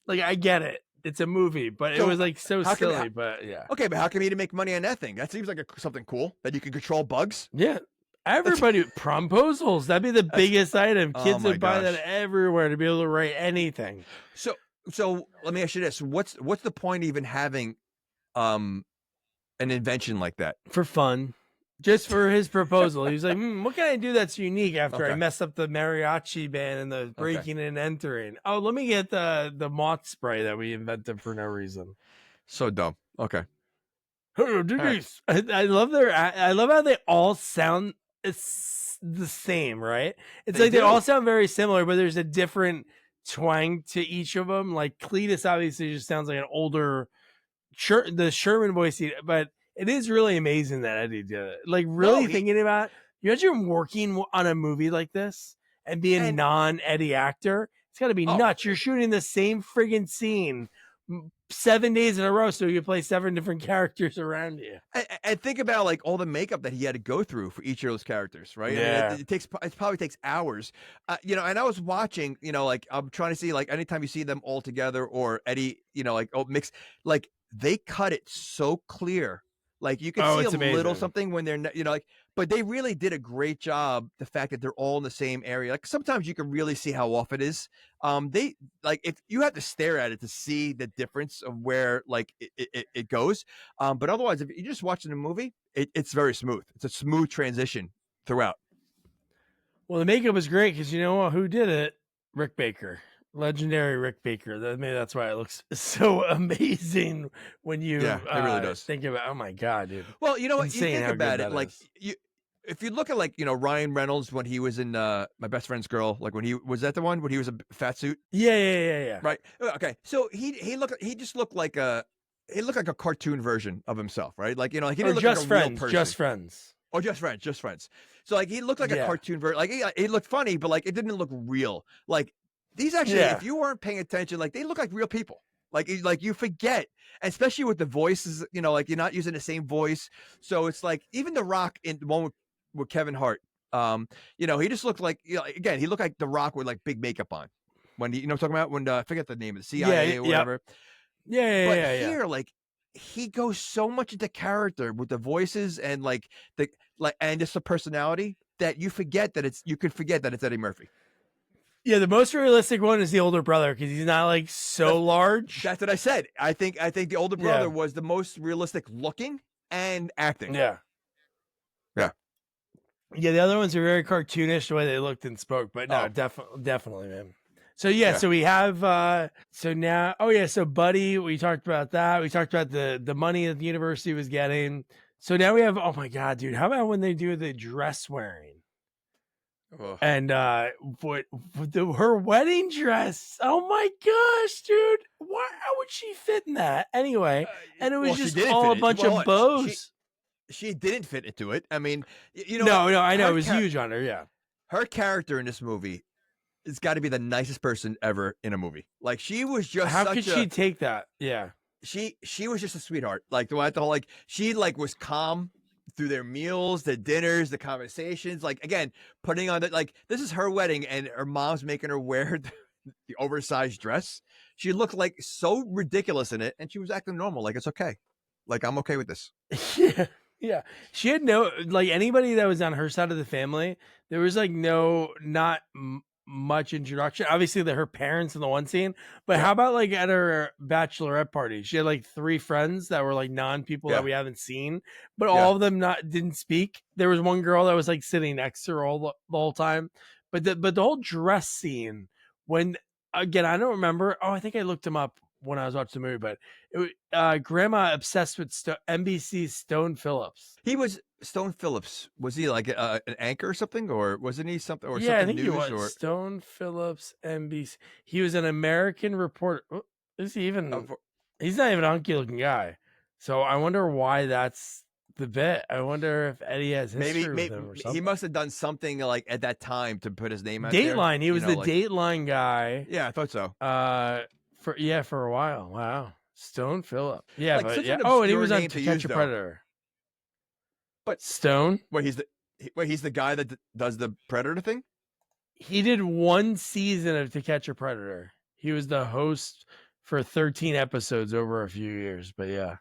Like I get it. It's a movie, but it was like so silly. But yeah. Okay, but how come you didn't make money on that thing? That seems like something cool that you can control bugs. Yeah. Everybody promposals. That'd be the biggest item. Kids would buy that everywhere to be able to write anything. So let me ask you this: what's the point even having an invention like that? For fun. Just for his proposal. He was like, what can I do that's unique after I mess up the mariachi band and the breaking and entering? Oh, let me get the moth spray that we invented for no reason. So dumb. Okay. Hello, Denise. Right. I love how they all sound the same, right? It's they all sound very similar, but there's a different twang to each of them. Like Cletus obviously just sounds like an older the Sherman voice, but it is really amazing that Eddie did it. Like really thinking about, you imagine working on a movie like this and being a non-Eddie actor. It's got to be nuts. You're shooting the same friggin' scene 7 days in a row, so you play 7 different characters around you. And think about like all the makeup that he had to go through for each of those characters, right? Yeah. I mean, it probably takes hours. And I was watching, like I'm trying to see like anytime you see them all together or Eddie, mix, like they cut it so clear. Like you can see a little something when they're, but they really did a great job. The fact that they're all in the same area, like sometimes you can really see how off it is. They like if you have to stare at it to see the difference of where like it goes. But otherwise, if you're just watching a movie, it's very smooth. It's a smooth transition throughout. Well, the makeup was great because you know what? Who did it? Rick Baker. Legendary Rick Baker. Maybe that's why it looks so amazing when you it really does. think about. Oh my god, dude! Well, you know what? You Insane think about it, like is. if you look at like Ryan Reynolds when he was in My Best Friend's Girl, like when he was that the one when he was a fat suit. Yeah. Right. Okay. So he just looked like a cartoon version of himself, right? Like he didn't look just like a friends, real person. just friends. Oh, just friends. So like he looked like a cartoon version. Like he looked funny, but like it didn't look real. Like these actually, if you weren't paying attention, like they look like real people. Like you forget, especially with the voices. Like you're not using the same voice. So it's like even The Rock in the one with Kevin Hart. He just looked like again he looked like The Rock with like big makeup on. When I'm talking about when I forget the name of the CIA or whatever. Yeah. Here, like he goes so much into character with the voices and and just the personality that you forget that it's Eddie Murphy. Yeah, the most realistic one is the older brother because he's not like so large. That's what I said. I think the older brother was the most realistic looking and acting. Yeah. The other ones are very cartoonish the way they looked and spoke, but no, definitely, man. So so we have so now so Buddy, we talked about that. We talked about the money that the university was getting. So now we have, oh my God, dude. How about when they do the dress wearing? Ugh. And her wedding dress. Oh my gosh, dude. Why how would she fit in that? Anyway, and it was Well, she just didn't all fit a it. bunch Well, of bows. she didn't fit into it. I mean, you know, No, I know her it was huge on her, yeah. her character in this movie has got to be the nicest person ever in a movie. Like she was just How such could she take that? Yeah. she was just a sweetheart. Like the whole like she like was calm through their meals, the dinners, the conversations. Like again, putting on that like this is her wedding and her mom's making her wear the oversized dress. She looked like so ridiculous in it, and she was acting normal. Like it's okay. Like I'm okay with this. Yeah. Yeah. She had no, like, anybody that was on her side of the family, there was like no, not much introduction. Obviously, her parents in the one scene, but Yeah. how about like at her bachelorette party? She had like 3 friends that were like non people that Yeah. we haven't seen, but Yeah. all of them didn't speak. There was one girl that was like sitting next to her the whole time, but the whole dress scene when, again, I don't remember. Oh, I think I looked him up when I was watching the movie, but grandma obsessed with NBC's Stone Phillips. He was Stone Phillips. Was he like an anchor or something, or wasn't he something or Yeah, I something think he news was or? Stone Phillips, NBC. He was an American reporter. Is he even? He's not even a hunky looking guy. So I wonder why that's the bit. I wonder if Eddie has history with him or something. He must have done something like at that time to put his name out there. Dateline. He was the Dateline guy. Yeah, I thought so. For a while. Wow. Stone Phillips. Yeah, Like, but such yeah. an Oh, and he obscure was on name To to Catch use, a though. Predator. But Stone. he's the guy that does the Predator thing. He did 1 season of To Catch a Predator. He was the host for 13 episodes over a few years. But yeah,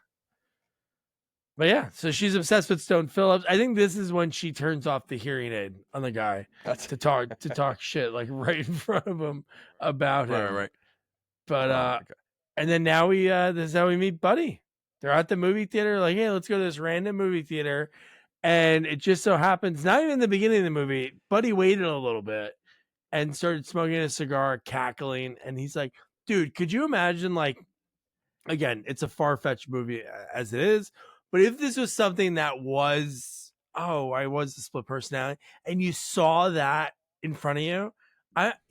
so she's obsessed with Stone Phillips. I think this is when she turns off the hearing aid on the guy to talk shit like right in front of him about him. Right. But and then now this is how we meet Buddy. They're at the movie theater, like, hey, let's go to this random movie theater. And it just so happens, not even in the beginning of the movie, Buddy waited a little bit and started smoking a cigar, cackling. And he's like, dude, could you imagine, like, again, it's a far-fetched movie as it is, but if this was something that was, I was a split personality, and you saw that in front of you,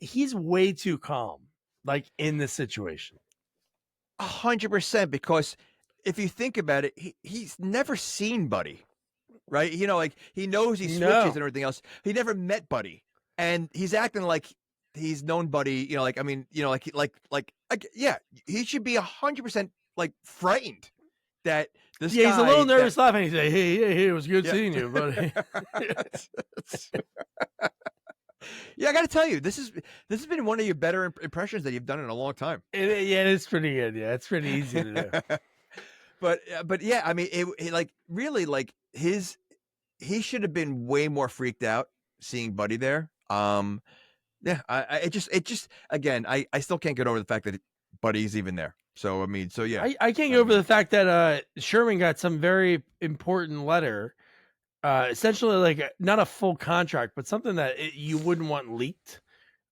he's way too calm, like, in this situation. 100%, because if you think about it, he's never seen Buddy, right? You know, like he knows he switches and everything else. He never met Buddy, and he's acting like he's known Buddy. You know, like I mean, you know, like yeah, he should be 100% like frightened that this guy. Yeah, he's a little nervous, laughing. He's like, hey, it was good seeing you, buddy. Yeah, I got to tell you, this has been one of your better impressions that you've done in a long time. It's pretty good. Yeah, it's pretty easy to do. But yeah, I mean, it like really like he should have been way more freaked out seeing Buddy there. Yeah, it just again, I still can't get over the fact that Buddy's even there. So I mean, so yeah, I can't get over the fact that Sherman got some very important letter. Essentially, like, not a full contract, but something that you wouldn't want leaked.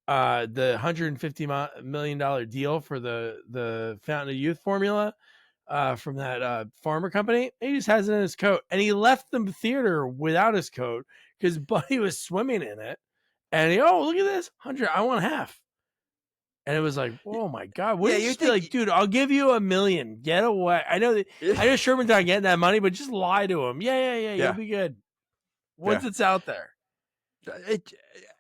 The $150 million deal for the Fountain of Youth formula from that farmer company. He just has it in his coat, and he left the theater without his coat because Buddy was swimming in it. And look at this 100, I want half. And it was like, oh my God. Wouldn't you just be like, dude, I'll give you $1 million. Get away. I know Sherman's not getting that money, but just lie to him. Yeah. You'll be good. Once it's out there.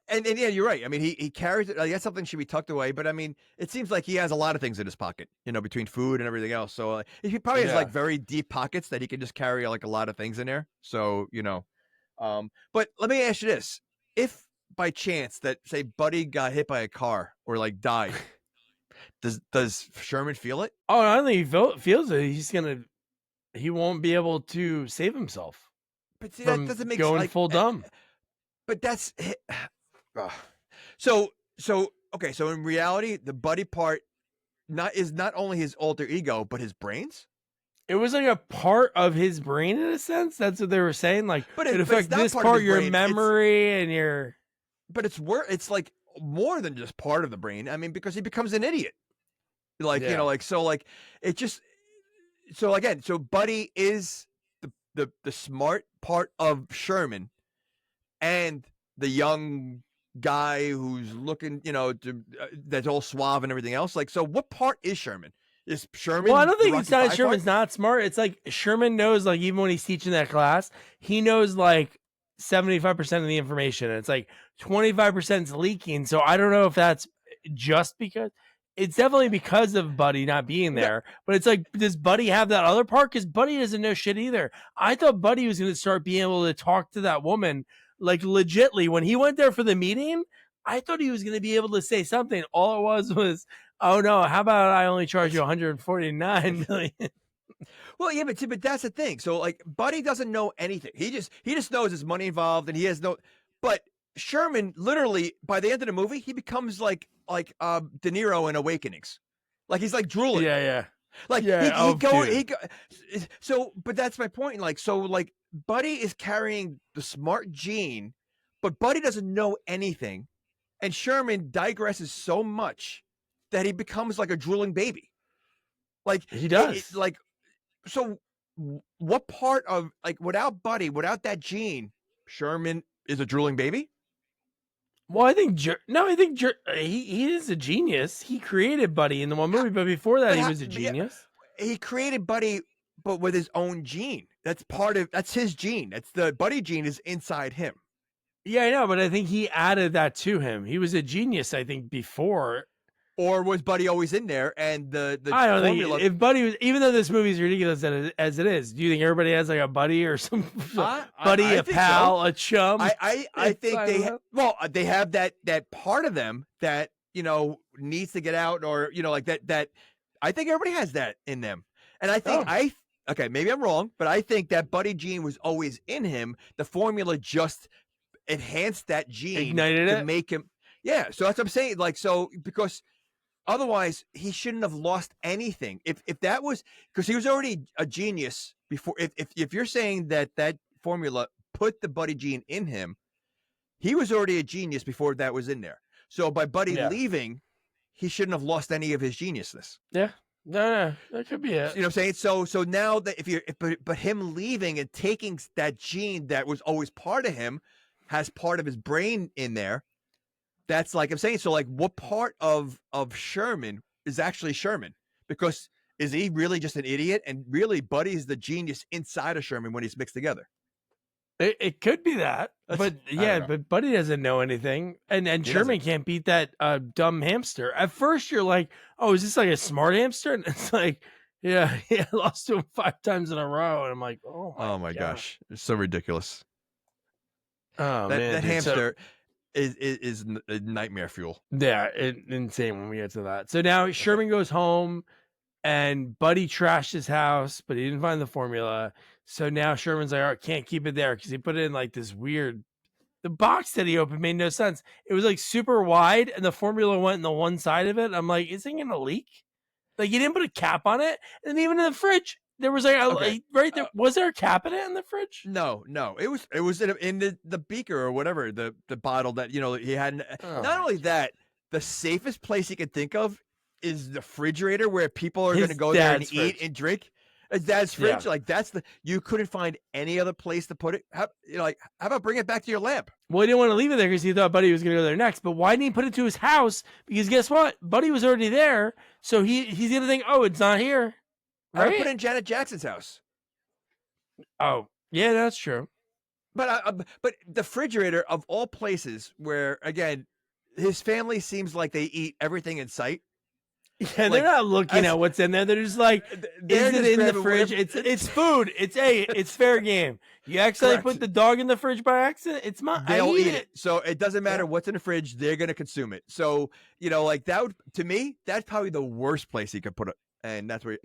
And yeah, you're right. I mean, he carries it. That's something should be tucked away. But I mean, it seems like he has a lot of things in his pocket, you know, between food and everything else. So he probably has like very deep pockets that he can just carry like a lot of things in there. So, you know, but let me ask you this. If by chance that, say, Buddy got hit by a car or like died, does Sherman feel it? Oh, I don't think he feels it. He won't be able to save himself. But see, that doesn't make sense. Going full dumb. But that's so okay. So in reality, the Buddy part is not only his alter ego, but his brains. It was like a part of his brain in a sense. That's what they were saying. Like, but it affects this part, your memory and your. But it's like more than just part of the brain. I mean, because he becomes an idiot. Like, you know, like, so like it just, so again, so Buddy is the smart part of Sherman and the young guy who's looking, that's all suave and everything else. Like, so what part is Sherman? Is Sherman Well, I don't the think it's Rocky not Five Sherman's part? not smart. It's like Sherman knows, like, even when he's teaching that class, he knows like 75% of the information. And it's like 25% is leaking. So I don't know if that's just because it's definitely because of Buddy not being No, there. But it's like, does Buddy have that other part? Because Buddy doesn't know shit either. I thought Buddy was going to start being able to talk to that woman like legitly when he went there for the meeting. I thought he was going to be able to say something. All it was, oh no, how about I only charge you 149 million? well, yeah, but that's the thing. So like, Buddy doesn't know anything. He just knows there's money involved, and he has no. But Sherman, literally, by the end of the movie, he becomes like De Niro in Awakenings, like he's like drooling. Yeah. Like Yeah. Oh, dude. so, but that's my point. Like, so, like, Buddy is carrying the smart gene, but Buddy doesn't know anything, and Sherman digresses so much that he becomes like a drooling baby. Like He does. like, so what part of, like, without Buddy, without that gene, Sherman is a drooling baby? Well, I think he is a genius. He created Buddy in the one movie, but before that, But he was a yeah, genius. he created Buddy, but with his own gene. That's his gene. That's the Buddy gene is inside him. Yeah, I know, but I think he added that to him. He was a genius, I think, before. Or was Buddy always in there? And the I don't formula. think if Buddy was, even though this movie is ridiculous as it is, do you think everybody has like a buddy or some buddy, a pal, a chum? I think they have that part of them that needs to get out, or like that. I think everybody has that in them, and I think okay, maybe I'm wrong, but I think that Buddy gene was always in him. The formula just enhanced that gene, ignited to it, make him. Yeah, so that's what I'm saying. Like, so because. Otherwise, he shouldn't have lost anything. If that was, because he was already a genius before. If you're saying that formula put the Buddy gene in him, he was already a genius before that was in there. So by Buddy leaving, he shouldn't have lost any of his geniusness. Yeah, no, that could be it. You know what I'm saying? So now that but him leaving and taking that gene that was always part of him, has part of his brain in there. That's like I'm saying. So like, what part of Sherman is actually Sherman? Because is he really just an idiot? And really, Buddy's the genius inside of Sherman when he's mixed together. It could be that, but Buddy doesn't know anything, and Sherman can't beat that dumb hamster. At first, you're like, "Oh, is this like a smart hamster?" And it's like, "Yeah, I lost to him 5 times in a row," and I'm like, "Oh my gosh, it's so ridiculous." Oh man, that hamster. Is nightmare fuel. Yeah, insane when we get to that. So now Sherman goes home, and Buddy trashed his house, but he didn't find the formula. So now Sherman's like, all right, can't keep it there because he put it in like this weird. The box that he opened made no sense. It was like super wide, and the formula went in the one side of it. I'm like, is it gonna leak? Like, he didn't put a cap on it, and even in the fridge, there was like right there. Was there a cap in it in the fridge? No. It was in the beaker or whatever, the bottle that he had. Not only that, the safest place he could think of is the refrigerator, where people are going to go there and eat and drink. His dad's fridge, like you couldn't find any other place to put it. How about bring it back to your lab? Well, he didn't want to leave it there because he thought Buddy was going to go there next. But why didn't he put it to his house? Because guess what? Buddy was already there, so he's going to think, oh, it's not here. Right? I put it in Janet Jackson's house. Oh, yeah, that's true. But the refrigerator, of all places, where again, his family seems like they eat everything in sight. Yeah, they're not looking at what's in there. They're just like, is it in the fridge? It's food. It's fair game. You accidentally put the dog in the fridge by accident. It's mine. They'll eat it. So it doesn't matter what's in the fridge. They're gonna consume it. So like that would, to me, that's probably the worst place he could put it. And that's where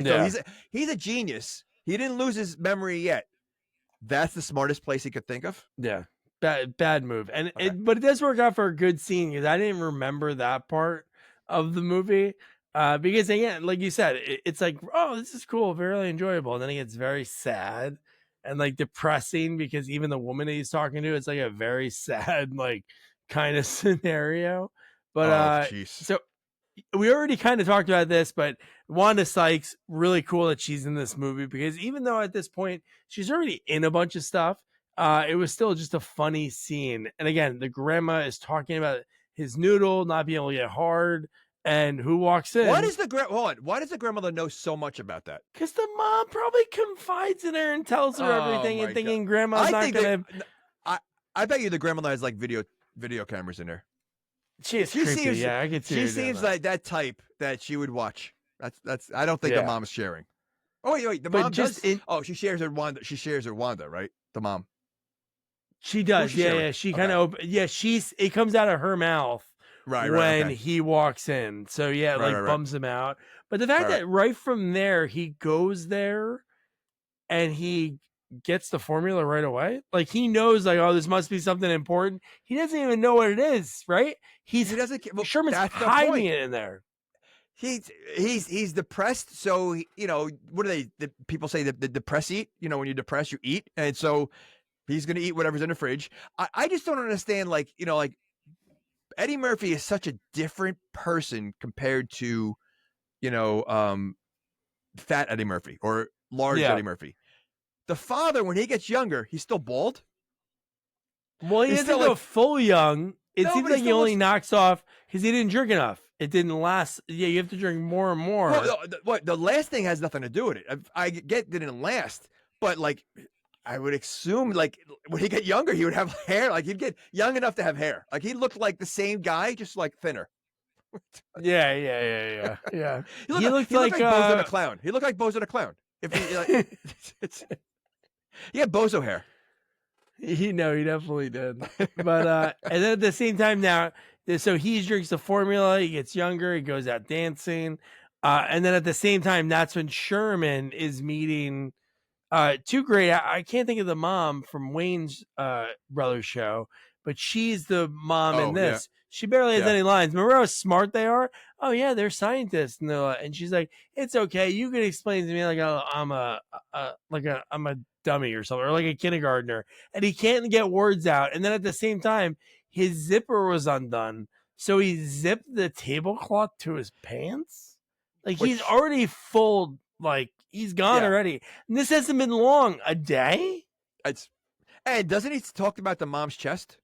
he's a genius. He didn't lose his memory yet. That's the smartest place he could think of. Yeah, bad move. And but it does work out for a good scene because I didn't remember that part of the movie. Because again, like you said, it's like, oh, this is cool, very enjoyable, and then it gets very sad and like depressing because even the woman that he's talking to, it's like a very sad, like kind of scenario. But so we already kind of talked about this, but Wanda Sykes, really cool that she's in this movie, because even though at this point she's already in a bunch of stuff, it was still just a funny scene. And again, the grandma is talking about his noodle not being able to get hard, and who walks in? Why does the grandmother know so much about that? Because the mom probably confides in her and tells her everything, and thinking grandma's not gonna. I bet you the grandmother has like video cameras in there. She seems, yeah, I could see. She seems like that type that she would watch. That's. I don't think the mom's sharing. Oh wait, the mom does. She shares her Wanda. She shares her Wanda, right? The mom. She does. Yeah. She kind of. Yeah, it comes out of her mouth. Right, when he walks in. So yeah, it bums him out. But the fact that right from there he goes there and he gets the formula right away. Like he knows, like, oh, this must be something important. He doesn't even know what it is, right? He doesn't. Well, Sherman's hiding it in there. He's depressed. So what do the people say? The depressed eat. When you're depressed, you eat, and so he's gonna eat whatever's in the fridge. I just don't understand. Like Eddie Murphy is such a different person compared to, fat Eddie Murphy or large Eddie Murphy. The father, when he gets younger, he's still bald. Well, he doesn't go full young. It seems like he only knocks off because he didn't drink enough. It didn't last. Yeah, you have to drink more and more. Well, the last thing has nothing to do with it. I get it didn't last, but like I would assume, like when he get younger, he would have hair. Like he'd get young enough to have hair. Like he looked like the same guy, just like thinner. Yeah. He looked like Bozo the Clown. He looked like Bozo the Clown. If he had Bozo hair. He definitely did. But and then at the same time now, so he drinks the formula. He gets younger. He goes out dancing, and then at the same time, that's when Sherman is meeting. Two great. I can't think of the mom from Wayne's brother show, but she's the mom in this. Yeah. She barely has any lines. Remember how smart they are? Oh yeah, they're scientists, and she's like, "It's okay. You can explain to me like I'm a dummy or something, or like a kindergartner." And he can't get words out. And then at the same time, his zipper was undone, so he zipped the tablecloth to his pants. Like he's already full. Like he's gone already. And this hasn't been long. A day? And doesn't he talk about the mom's chest?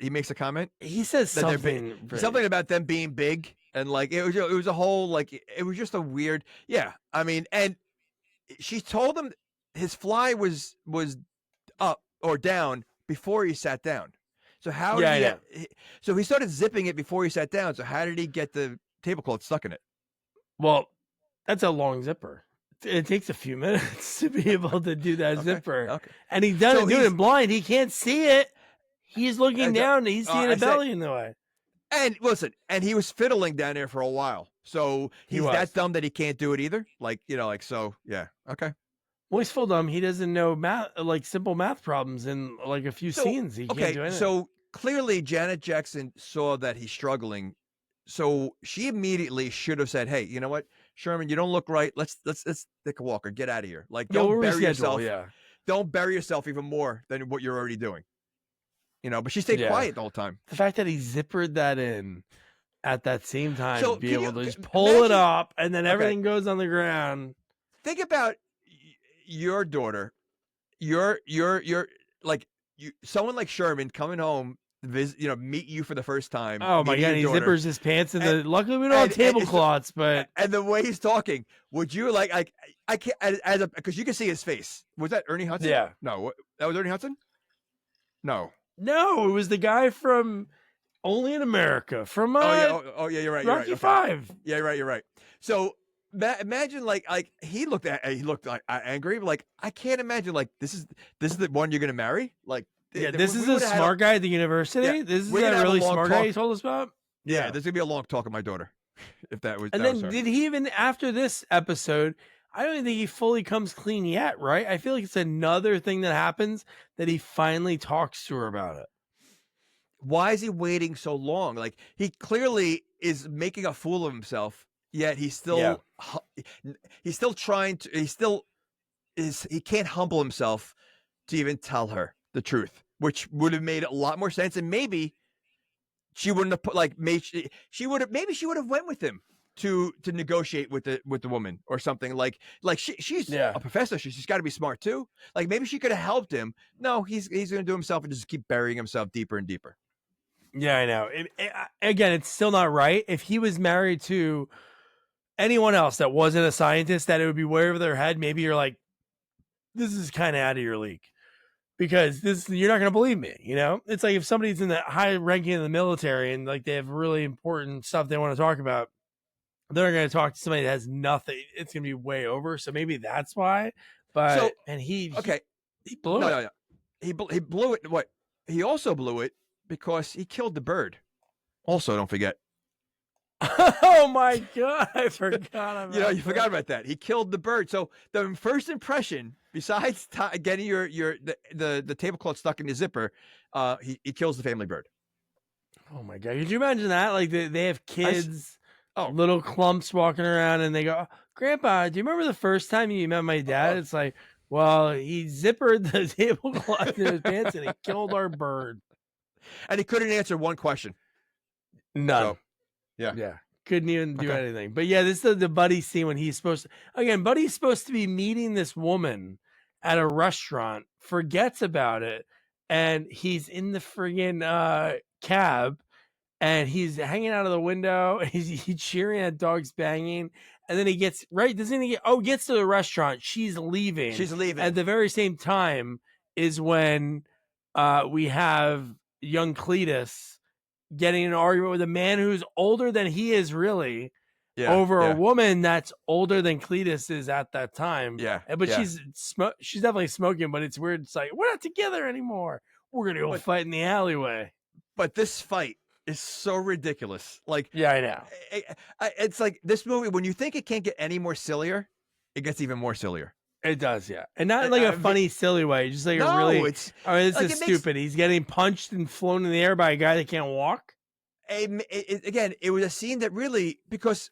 He makes a comment. He says something about them being big, and like it was a whole, like it was just a weird. Yeah, I mean, and she told him his fly was up or down before he sat down. So how did so he started zipping it before he sat down. So how did he get the tablecloth stuck in it? Well, that's a long zipper. It takes a few minutes to be able to do that zipper. Okay. And he doesn't do it blind. He can't see it. He's looking down. He's seeing a belly in the way. And listen, and he was fiddling down there for a while. So he's that dumb that he can't do it either. Like, so yeah. Okay. Well, he's full dumb. He doesn't know math, like simple math problems in like a few scenes. He can't do anything. So clearly Janet Jackson saw that he's struggling. So she immediately should have said, "Hey, you know what, Sherman, you don't look right. Let's take a walk or get out of here. Like, don't bury yourself. Don't bury yourself even more than what you're already doing." But she stayed quiet the whole time. The fact that he zippered that in at that same time to be able to just pull it up and then everything goes on the ground. Think about your daughter, your like someone like Sherman coming home. Meet you for the first time. Oh my god, he zippers his pants luckily we don't have tablecloths, but and the way he's talking, would you like I can't because you can see his face. Was that Ernie Hudson? Yeah. No, that was Ernie Hudson? No, it was the guy from Only in America from you're right. Rocky V. Yeah, you're right. So imagine like he looked like angry. Like I can't imagine like this is the one you're gonna marry. Like this is a smart guy at the university. Yeah, this is that really smart guy he told us about. Yeah, there's gonna be a long talk with my daughter. If that was. And then did he even after this episode? I don't even think he fully comes clean yet, right? I feel like it's another thing that happens that he finally talks to her about it. Why is he waiting so long? Like he clearly is making a fool of himself, yet he's still trying to. He can't humble himself to even tell her the truth, which would have made a lot more sense, and maybe she wouldn't have put like she would have went with him to negotiate with the woman or something like she's a professor. She's got to be smart too. Like maybe she could have helped him. No, he's going to do himself and just keep burying himself deeper and deeper. Yeah, I know. Again, it's still not right. If he was married to anyone else that wasn't a scientist, that it would be way over their head. Maybe you're like, this is kind of out of your league. Because you're not going to believe me, you know? It's like if somebody's in the high ranking in the military and like they have really important stuff they want to talk about, they're going to talk to somebody that has nothing. It's going to be way over. So maybe that's why. But he blew it. No. He blew it. What? He also blew it because he killed the bird. Also, don't forget. Oh my God, I forgot about that. You forgot about that. He killed the bird. So the first impression, besides getting the tablecloth stuck in your zipper, he kills the family bird. Oh my God. Could you imagine that? Like they have kids, little Klumps walking around and they go, Grandpa, do you remember the first time you met my dad? It's like, well, he zippered the tablecloth in his pants and he killed our bird. And he couldn't answer one question. None. So, yeah. Couldn't even do anything. But yeah, this is the Buddy scene when he's supposed to, again, Buddy's supposed to be meeting this woman at a restaurant, forgets about it, and he's in the friggin' cab, and he's hanging out of the window, and he's cheering at dogs banging, and then he gets, gets to the restaurant, she's leaving. At the very same time is when we have young Cletus getting an argument with a man who's older than he is really over a woman that's older than Cletus is at that time. But she's definitely smoking, but it's weird. It's like, we're not together anymore. We're going to go fight in the alleyway. But this fight is so ridiculous. Like, yeah, I know. It's like this movie, when you think it can't get any more sillier, it gets even more sillier. It does, yeah. And not like a funny, silly way. Just like a really, this is stupid. He's getting punched and flown in the air by a guy that can't walk. Again, it was a scene that really, because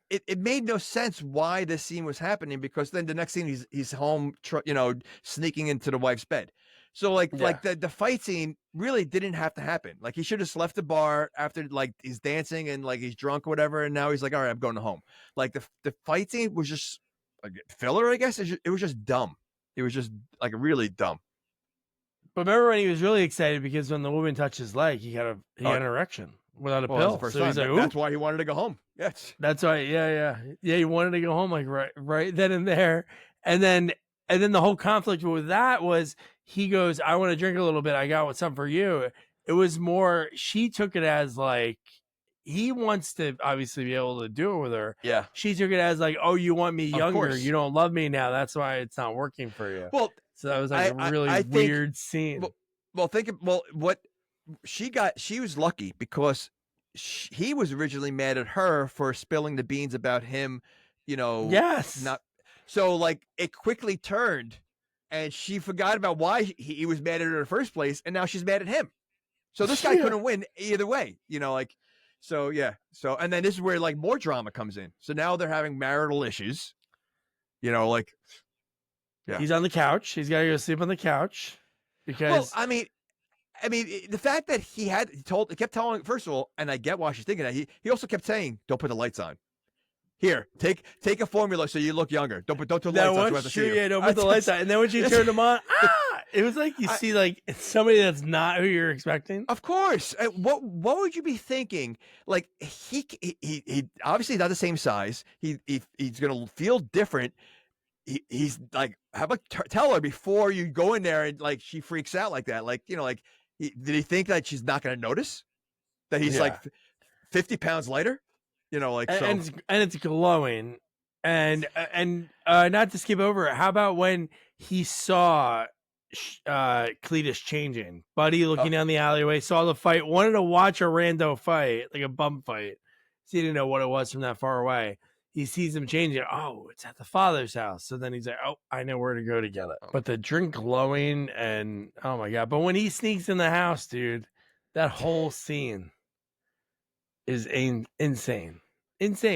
it made no sense why this scene was happening, because then the next scene he's home, sneaking into the wife's bed. So like the fight scene really didn't have to happen. Like he should have just left the bar after like he's dancing and like he's drunk or whatever. And now he's like, all right, I'm going home. Like the fight scene was just filler, I guess. It was just dumb. It was just like really dumb. But remember when he was really excited because when the woman touched his leg, he had an erection without a pill. So he's like, that's why he wanted to go home. Yes, that's why. Yeah. He wanted to go home like right then and there. And then the whole conflict with that was he goes, I want to drink a little bit. I got something for you. It was more, she took it as like, he wants to obviously be able to do it with her. Yeah. She took it as like, oh, you want me younger. You don't love me now. That's why it's not working for you. Well, so that was like a really weird scene. What she got, she was lucky because he was originally mad at her for spilling the beans about him, Yes. So like it quickly turned and she forgot about why he was mad at her in the first place. And now she's mad at him. So this guy couldn't win either way, So yeah. So and then this is where like more drama comes in. So now they're having marital issues. He's on the couch. He's got to go sleep on the couch because I mean the fact that he kept telling, first of all, and I get why she's thinking that, he also kept saying, don't put the lights on. Here, take a formula so you look younger. Don't put the lights on. True, yeah, don't put the lights on. And then when she turned them on, it was like you see like somebody that's not who you're expecting. Of course. What would you be thinking? Like he obviously not the same size. He's gonna feel different. He's like, how about tell her before you go in there and like she freaks out like that? Like did he think that she's not gonna notice that he's like 50 pounds lighter? And it's glowing, and not to skip over it. How about when he saw Cletus changing, Buddy looking down the alleyway, saw the fight, wanted to watch a rando fight, like a bum fight. So he didn't know what it was from that far away. He sees him changing. Oh, it's at the father's house. So then he's like, oh, I know where to go to get it. But the drink glowing and oh my God. But when he sneaks in the house, dude, that whole scene is insane.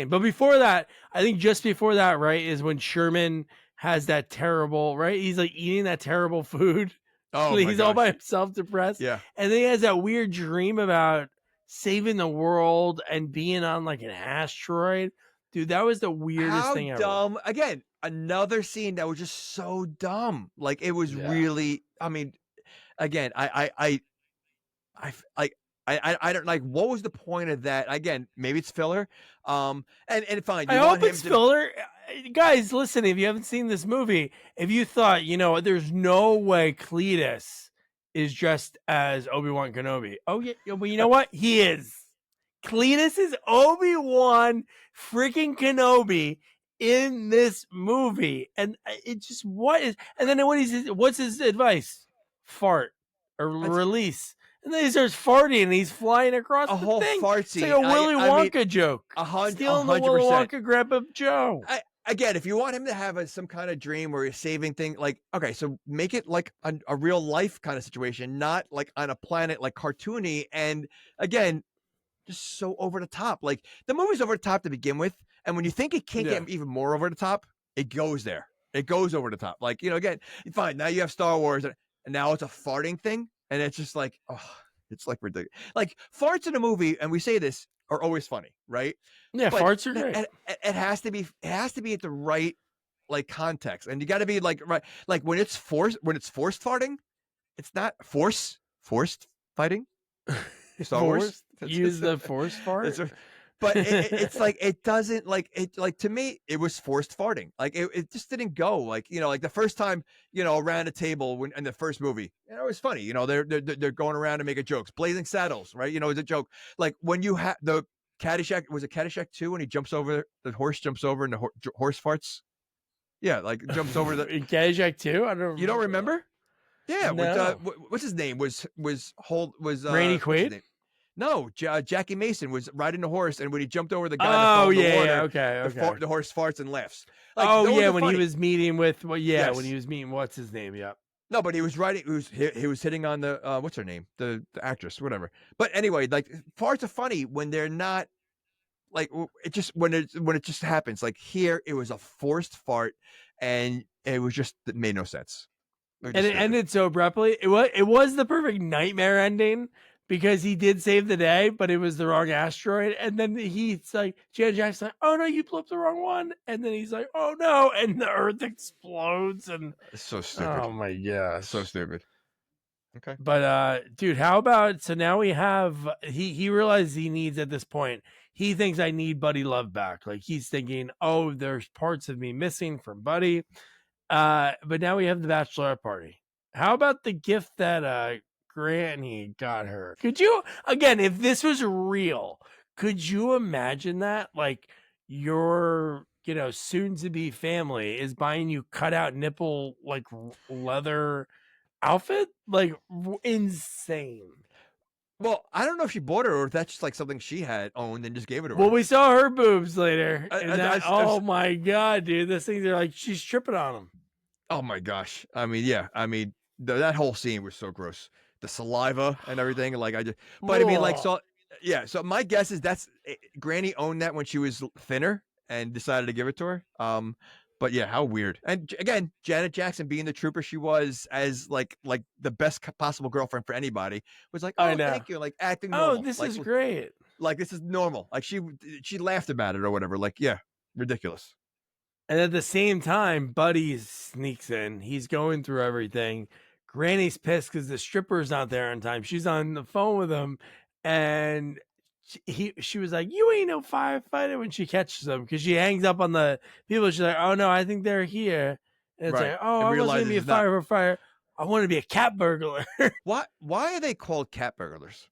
But before that, I think just before that, right, is when Sherman has that terrible, right? He's like eating that terrible food. Oh, he's all by himself, depressed. Yeah. And then he has that weird dream about saving the world and being on like an asteroid. Dude, that was the weirdest How thing ever. dumb. Again, another scene that was just so dumb. Like it was really, I mean, again, I don't like, what was the point of that? Again, maybe it's filler. And fine, I you hope want him it's to filler. Guys, listen, if you haven't seen this movie, if you thought, there's no way Cletus is dressed as Obi-Wan Kenobi. Oh, yeah, well, you know what? He is. Cletus is Obi-Wan freaking Kenobi in this movie. And it just, and then what's his advice? Fart or release. And then he starts farting and he's flying across a the whole thing. fart It's scene. like a Willy Wonka mean, joke. Stealing the 100%. Willy Wonka grab of Joe. Again, if you want him to have some kind of dream where he's saving things, like, okay, so make it like a real life kind of situation, not like on a planet like cartoony. And again, just so over the top. Like the movie's over the top to begin with, and when you think it can't get even more over the top, it goes there. It goes over the top. Like, again, fine. Now you have Star Wars, and now it's a farting thing, and it's just like, oh, it's like ridiculous. Like farts in a movie, and we say this, are always funny, right? Yeah, but farts are great. It has to be. It has to be at the right like context, and you got to be like right. Like when it's forced farting, it's not forced fighting. Star Wars. Use the force fart. But it's like, it doesn't like it, like to me it was forced farting. Like it just didn't go like, like the first time, around a table in the first movie, it was funny. They're going around and making jokes. Blazing Saddles, right? It's a joke. Like when you have the Caddyshack, was it Caddyshack 2 when he jumps over, the horse jumps over and the horse farts? Yeah, like jumps over the in Caddyshack 2? I don't. You don't remember? Yeah, no. What's his name? Was Randy Quaid? No, Jackie Mason was riding the horse, and when he jumped over the guy, oh in the water, yeah, okay. The horse farts and laughs. Like, when he was meeting with, when he was meeting, what's his name? Yeah. No, but he was riding. He was hitting on the what's her name, the actress, whatever. But anyway, like farts are funny when they're not like it just when it just happens. Like here, it was a forced fart, and it made no sense. And it ended so abruptly. It was the perfect nightmare ending because he did save the day, but it was the wrong asteroid. And then he's like, Janet Jackson's like, oh no, you blew up the wrong one. And then he's like, oh no, and the Earth explodes. And it's so stupid. Oh my gosh, so stupid. Okay, but dude, how about so now we have he realizes he needs at this point. He thinks I need Buddy Love back. Like he's thinking, oh, there's parts of me missing from Buddy. But now we have the bachelorette party. How about the gift that Granny got her? Could you, again, if this was real, could you imagine that? Like your, soon to be family is buying you cutout nipple, like leather outfit? Like insane. Well, I don't know if she bought it or if that's just like something she had owned and just gave it to her. Well, we saw her boobs later. Oh my God, dude. Those things are like, she's tripping on them. Oh my gosh. I mean, yeah. I mean, that whole scene was so gross. The saliva and everything. Like but I mean, like, so yeah. So my guess is Granny owned that when she was thinner and decided to give it to her. But yeah, how weird. And again, Janet Jackson being the trooper she was, as like the best possible girlfriend for anybody, was like, oh, thank you, like acting normal. Oh, this like, is great. Like this is normal. Like she laughed about it or whatever. Like, yeah, ridiculous. And at the same time, Buddy sneaks in. He's going through everything. Granny's pissed because the stripper's not there on time. She's on the phone with him, and she was like, "You ain't no firefighter." When she catches him, because she hangs up on the people. She's like, "Oh no, I think they're here." And it's like, "Oh, I wasn't gonna be a firefighter. I want to be a cat burglar." Why are they called cat burglars?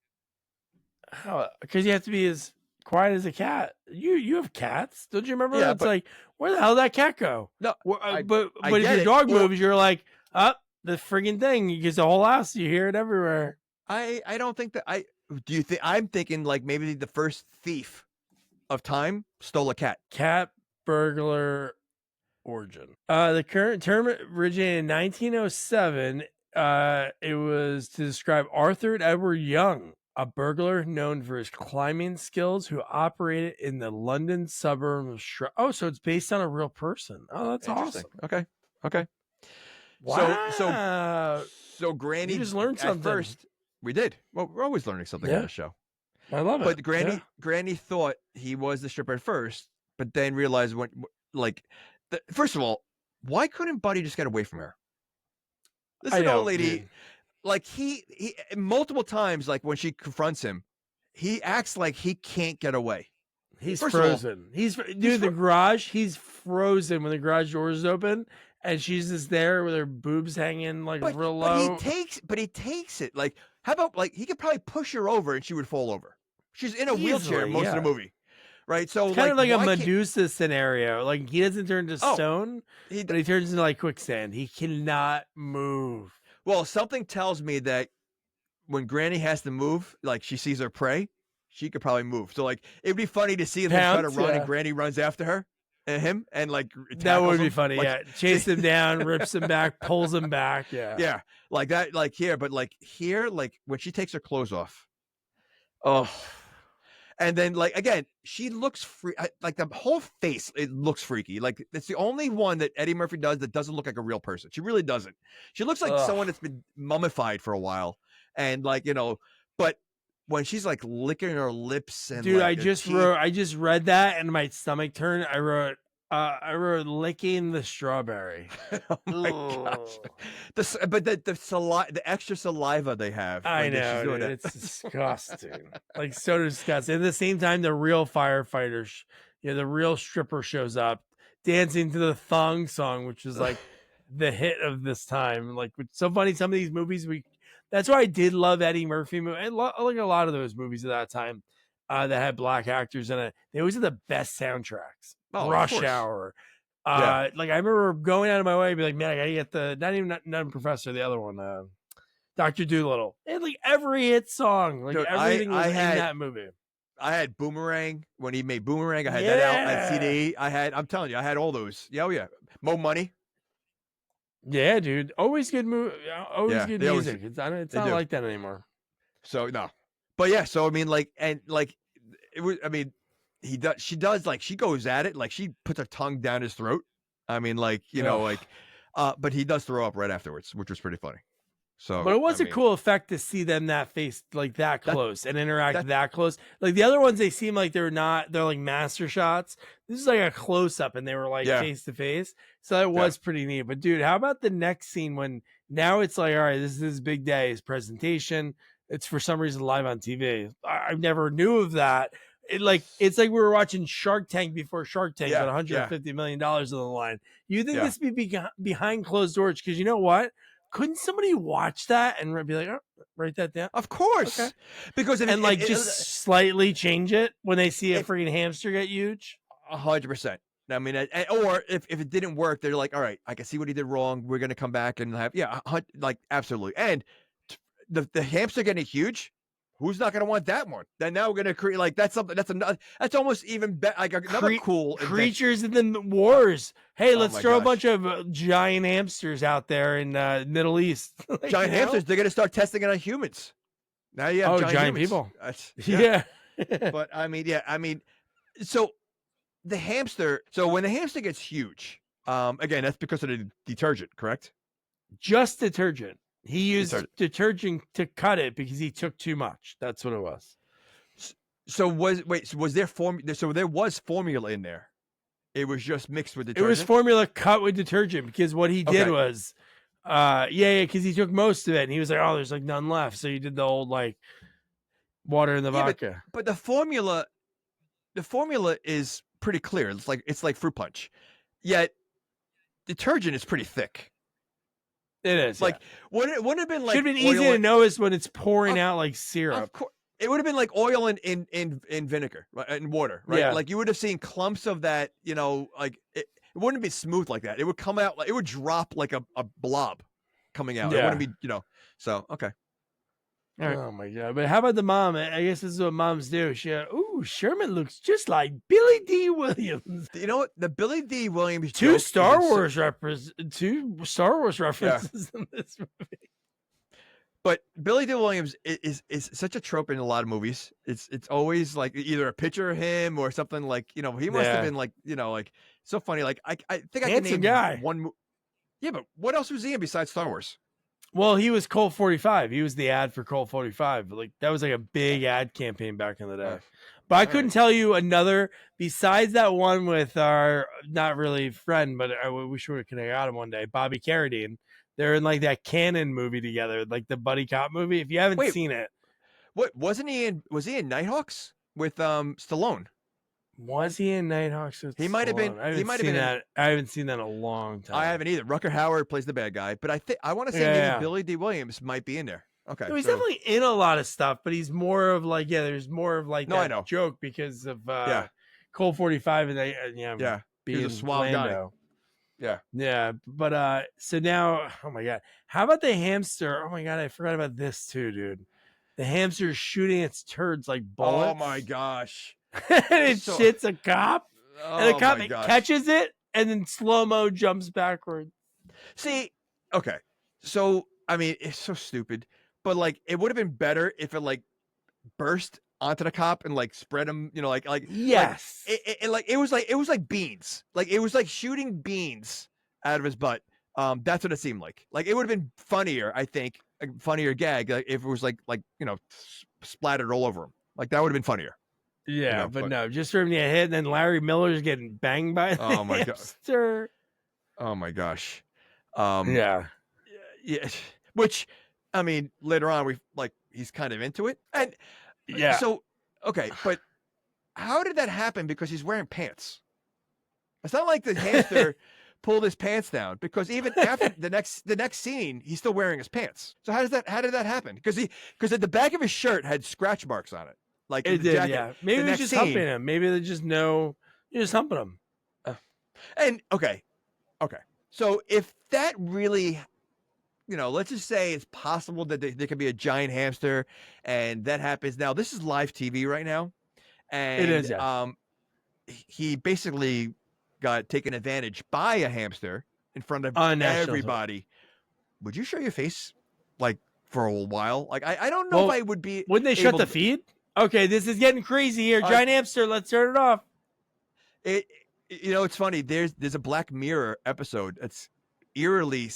Because you have to be as quiet as a cat. You have cats, don't you remember? Yeah, it's like, where the hell did that cat go? No, but if your dog moves, you're like, the friggin' thing. Because the whole house, you hear it everywhere. I don't think that do you think I'm thinking like maybe the first thief of time stole a cat. Cat burglar origin. The current term originated in 1907. It was to describe Arthur Edward Young, a burglar known for his climbing skills who operated in the London suburb of so it's based on a real person. Oh, that's awesome. Okay. Wow. So Granny you just learned something. First, we did. Well, we're always learning something on the show. I love it. But Granny thought he was the stripper at first, but then realized first of all, why couldn't Buddy just get away from her? This is I an old know, lady. dude. Like he multiple times, like when she confronts him, he acts like he can't get away. He's First of all, frozen. The garage. He's frozen when the garage doors is open, and she's just there with her boobs hanging like real low. But he takes it. Like, how about like he could probably push her over and she would fall over. She's in a wheelchair most of the movie, right? So it's kind of like a Medusa scenario. Like he doesn't turn to stone, but he turns into like quicksand. He cannot move. Well, something tells me that when Granny has to move, like she sees her prey, she could probably move. So like it'd be funny to see him try to run and Granny runs after her and him and like that would be funny. Like, chase him down, rips him back, pulls him back. Yeah, like that. Like here, but like here, like when she takes her clothes off, and then like again, she looks free. Like the whole face, it looks freaky. Like it's the only one that Eddie Murphy does that doesn't look like a real person. She really doesn't. She looks like someone that's been mummified for a while, and like but when she's like licking her lips and dude, like, I just read that and my stomach turned. I wrote licking the strawberry. Oh my gosh! The extra saliva they have. I know, dude, it's disgusting. Like so disgusting. At the same time, the real firefighter, the real stripper shows up dancing to the thong song, which is like the hit of this time. Like it's so funny. Some of these movies that's why I did love Eddie Murphy movies. I like a lot of those movies at that time that had black actors in it. They always had the best soundtracks. Rush Hour. Like I remember going out of my way to be like, man, I gotta get the Nutty Professor, the other one, Dr. Dolittle. It had like every hit song. Like dude, everything was in that movie. I had Boomerang when he made Boomerang. I had that out at CD. I'm telling you, I had all those. Yeah, Mo Money. Yeah, dude. Always good movie. Always good music. It's not like that anymore. So no, but yeah. So I mean, like, and like, it was. I mean, she does like she goes at it like she puts her tongue down his throat. I mean, like but he does throw up right afterwards, which was pretty funny. So, but it was a cool effect to see them that face like that close and interact that close. Like the other ones, they seem like they're like master shots. This is like a close up, and they were like face to face. So that was pretty neat. But dude, how about the next scene when now it's like, all right, this is his big day, his presentation. It's for some reason live on TV. I never knew of that. It's like we were watching Shark Tank before Shark Tank, but $150 million on the line. You think this would be behind closed doors? Because you know what? Couldn't somebody watch that and be like, oh, write that down? Of course. Okay. Because just slightly change it when they see a freaking hamster get huge? 100%. I mean, or if it didn't work, they're like, all right, I can see what he did wrong. We're going to come back and have, like, absolutely. And the hamster getting huge, who's not going to want that one? Then now we're going to create, like, that's something, that's almost even better, like another cool creatures in the wars. Hey, let's throw a bunch of giant hamsters out there in Middle East. Giant hamsters, they're going to start testing it on humans. Now you have giant people. Yeah. But I mean, so the hamster, so when the hamster gets huge, again, that's because of the detergent, correct? Just detergent. He used detergent to cut it because he took too much. That's what it was. So was there so there was formula in there? It was just mixed with detergent? It was formula cut with detergent because what he did was because he took most of it and he was like, oh, there's like none left. So he did the old like water in the vodka. But the formula is pretty clear. It's like fruit punch. Yet detergent is pretty thick. It is. Like wouldn't have been like should have been easy to notice when it's pouring out like syrup. Of course. It would have been like oil in vinegar, right? And water, right? Yeah. Like you would have seen clumps of that, like it wouldn't be smooth like that. It would come out like it would drop like a blob coming out. Yeah. It wouldn't be, so okay. All right. Oh my god! But how about the mom? I guess this is what moms do. Sherman looks just like Billy D. Williams. You know what? The Billy D. Williams two Star Wars references in this movie. But Billy D. Williams is such a trope in a lot of movies. It's always like either a picture of him or something like he must have been like like so funny. Like I think I can name guy. one. Yeah, but what else was he in besides Star Wars? Well, he was Colt 45. He was the ad for Colt 45. Like that was like a big ad campaign back in the day. But I couldn't tell you another besides that one with our not really friend, but I wish we could have got him one day. Bobby Carradine. They're in like that Cannon movie together, like the buddy cop movie. If you haven't seen it, what wasn't he in? Was he in Nighthawks with Stallone? Was he in Nighthawks? He might have been. I haven't seen that in a long time. I haven't either. Rucker Howard plays the bad guy, but I want to say maybe Billy D. Williams might be in there. Okay, no, he's definitely in a lot of stuff, but he's more of like there's more of like that joke because of Colt 45 and being he's a suave guy. Yeah, but so now, oh my god, how about the hamster? Oh my god, I forgot about this too, dude. The hamster shooting its turds like bullets. Oh my gosh. And it shits a cop, and the cop catches it, and then slow-mo jumps backwards. See, okay, so I mean, it's so stupid, but like, it would have been better if it like burst onto the cop and like spread him, like yes, it was like beans, like it was like shooting beans out of his butt. That's what it seemed like. Like it would have been funnier, I think, a funnier gag if it was like splattered all over him. Like that would have been funnier. Yeah, but no, just for him to get hit, and then Larry Miller's getting banged by the hamster. Oh my gosh. Yeah. Which, I mean, later on he's kind of into it, and So okay, but how did that happen? Because he's wearing pants. It's not like the hamster pulled his pants down, because even after the next scene, he's still wearing his pants. So how did that happen? Because the back of his shirt had scratch marks on it. Like it did, jacket. yeah. Maybe they're just humping him. Maybe they just know you're just humping him. And okay. So if that really, let's just say it's possible that there could be a giant hamster, and that happens. Now this is live TV right now, and it is. Yeah. He basically got taken advantage by a hamster in front of everybody. Would you show your face like for a while? Like I don't know if I would be. Wouldn't they shut the feed? Okay, this is getting crazy here. Giant hamster, let's turn it off. It's funny. There's a Black Mirror episode that's eerily